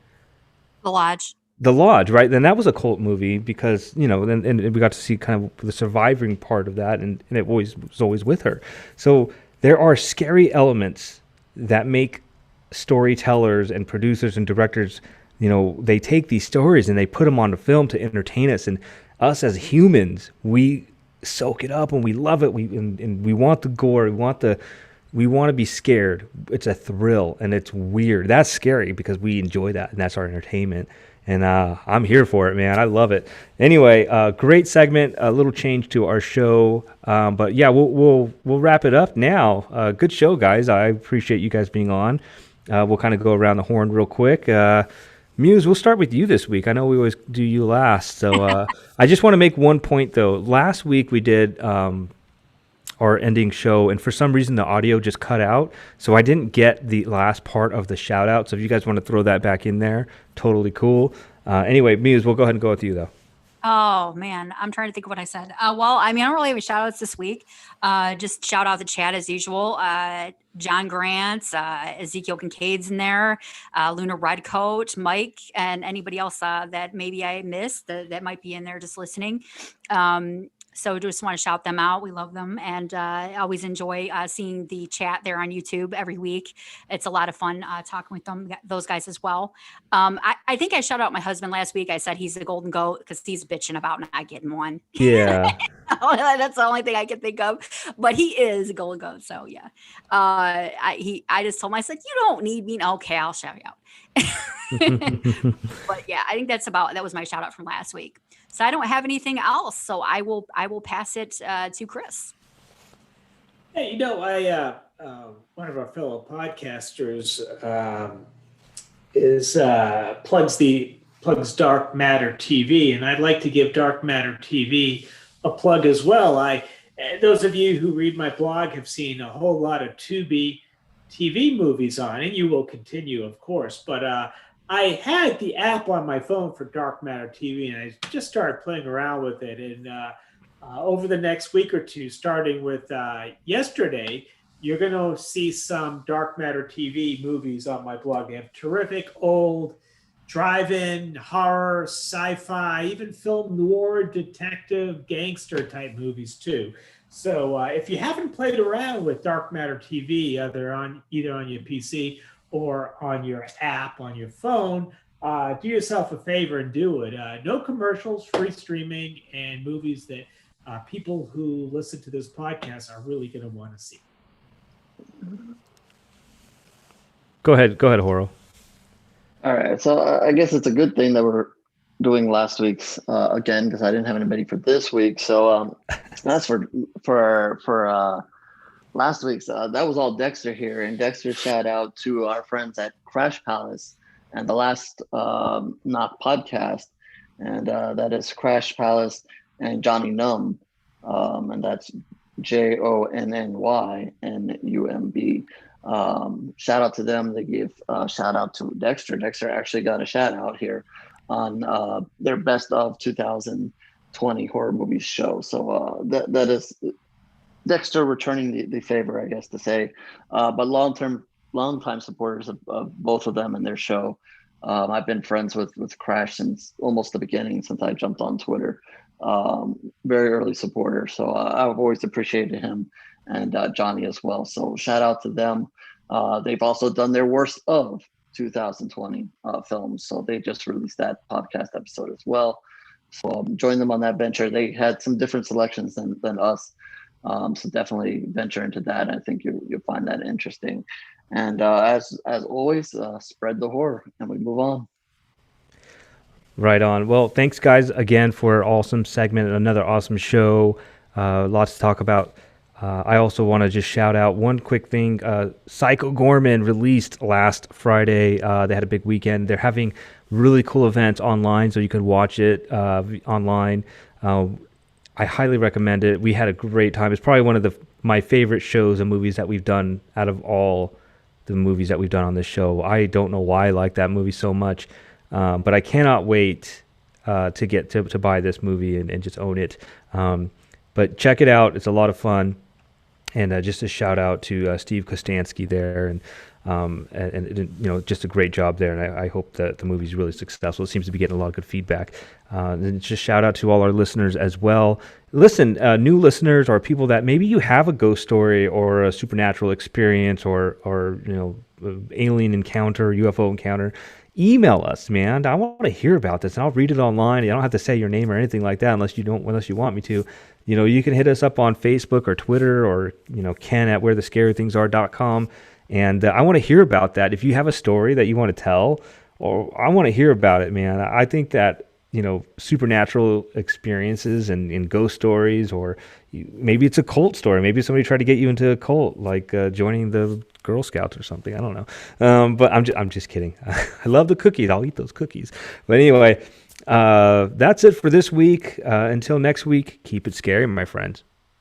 The Lodge. The Lodge, right? Then that was a cult movie because, and we got to see kind of the surviving part of that, and it was always with her. So there are scary elements that make storytellers and producers and directors, they take these stories and they put them on the film to entertain us. And us as humans, we soak it up and we love it. And we want the gore. We want to be scared. It's a thrill and it's weird. That's scary because we enjoy that, and that's our entertainment. And I'm here for it, man. I love it. Anyway, great segment. A little change to our show, but yeah, we'll wrap it up now. Good show, guys. I appreciate you guys being on. We'll kind of go around the horn real quick. Muse, we'll start with you this week. I know we always do you last, so I just want to make one point though. Last week we did our ending show, and for some reason the audio just cut out, so I didn't get the last part of the shout out. So if you guys want to throw that back in there, totally cool. Anyway, Muse, we'll go ahead and go with you though. Oh man, I'm trying to think of what I said. Well, I mean, I don't really have any shout outs this week. Just shout out the chat as usual. John Grant, Ezekiel Kincaid's in there, Luna Redcoat, Mike, and anybody else that maybe I missed that might be in there just listening. So just want to shout them out. We love them, and I always enjoy seeing the chat there on YouTube every week. It's a lot of fun talking with those guys as well. I think I shouted out my husband last week. I said he's the golden goat because he's bitching about not getting one. Yeah. That's the only thing I can think of. But he is a golden goat. So yeah. I just told him, I said, you don't need me. Okay, I'll shout you out. But yeah, I think that was my shout out from last week. So I don't have anything else. So I will pass it to Chris. Hey, one of our fellow podcasters plugs Dark Matter TV, and I'd like to give Dark Matter TV a plug as well. Those of you who read my blog have seen a whole lot of Tubi TV movies on, and you will continue, of course. But I had the app on my phone for Dark Matter TV, and I just started playing around with it. And over the next week or two, starting with yesterday, you're going to see some Dark Matter TV movies on my blog. They have terrific old drive-in, horror, sci-fi, even film noir, detective, gangster type movies too. So if you haven't played around with Dark Matter TV, either on your PC or on your app on your phone, do yourself a favor and do it. No commercials, free streaming, and movies that people who listen to this podcast are really going to want to see. Go ahead, HorrO. All right, so I guess it's a good thing that we're doing last week's again, because I didn't have anybody for this week. So that's for last week's. That was all Dexter here, and Dexter shout out to our friends at Crash Palace and the last not podcast, and that is Crash Palace and Johnny Numb, and that's JONNYNUMB. Shout out to them. They gave shout out to Dexter. Dexter actually got a shout out here on their best of 2020 horror movies show. So that is Dexter returning the favor, I guess to say. But long time supporters of both of them and their show. I've been friends with Crash since almost the beginning, since I jumped on Twitter. Very early supporter. So I've always appreciated him, and Johnny as well. So shout out to them. They've also done their worst of 2020 films. So they just released that podcast episode as well. So join them on that venture. They had some different selections than us. So definitely venture into that. I think you'll find that interesting. And as always, spread the horror, and we move on. Right on. Well, thanks guys again for an awesome segment, another awesome show. Lots to talk about. I also want to just shout out one quick thing. Psycho Gorman released last Friday. They had a big weekend. They're having really cool events online, so you can watch it online. I highly recommend it. We had a great time. It's probably one of my favorite shows and movies that we've done out of all the movies that we've done on this show. I don't know why I like that movie so much, but I cannot wait to get to buy this movie and just own it. But check it out. It's a lot of fun. And just a shout out to Steve Kostansky there, and just a great job there. And I hope that the movie's really successful. It seems to be getting a lot of good feedback. And just shout out to all our listeners as well. Listen, new listeners or people that maybe you have a ghost story or a supernatural experience or alien encounter, UFO encounter. Email us, man. I want to hear about this, and I'll read it online. I don't have to say your name or anything like that unless you want me to. You can hit us up on Facebook or Twitter or, Ken at wherethescarythingsare.com. And I want to hear about that. If you have a story that you want to tell, or I want to hear about it, man. I think that, supernatural experiences and ghost stories, or maybe it's a cult story. Maybe somebody tried to get you into a cult, like joining the Girl Scouts or something. I don't know. But I'm just kidding. I love the cookies. I'll eat those cookies. But anyway, that's it for this week. Until next week, keep it scary, my friends.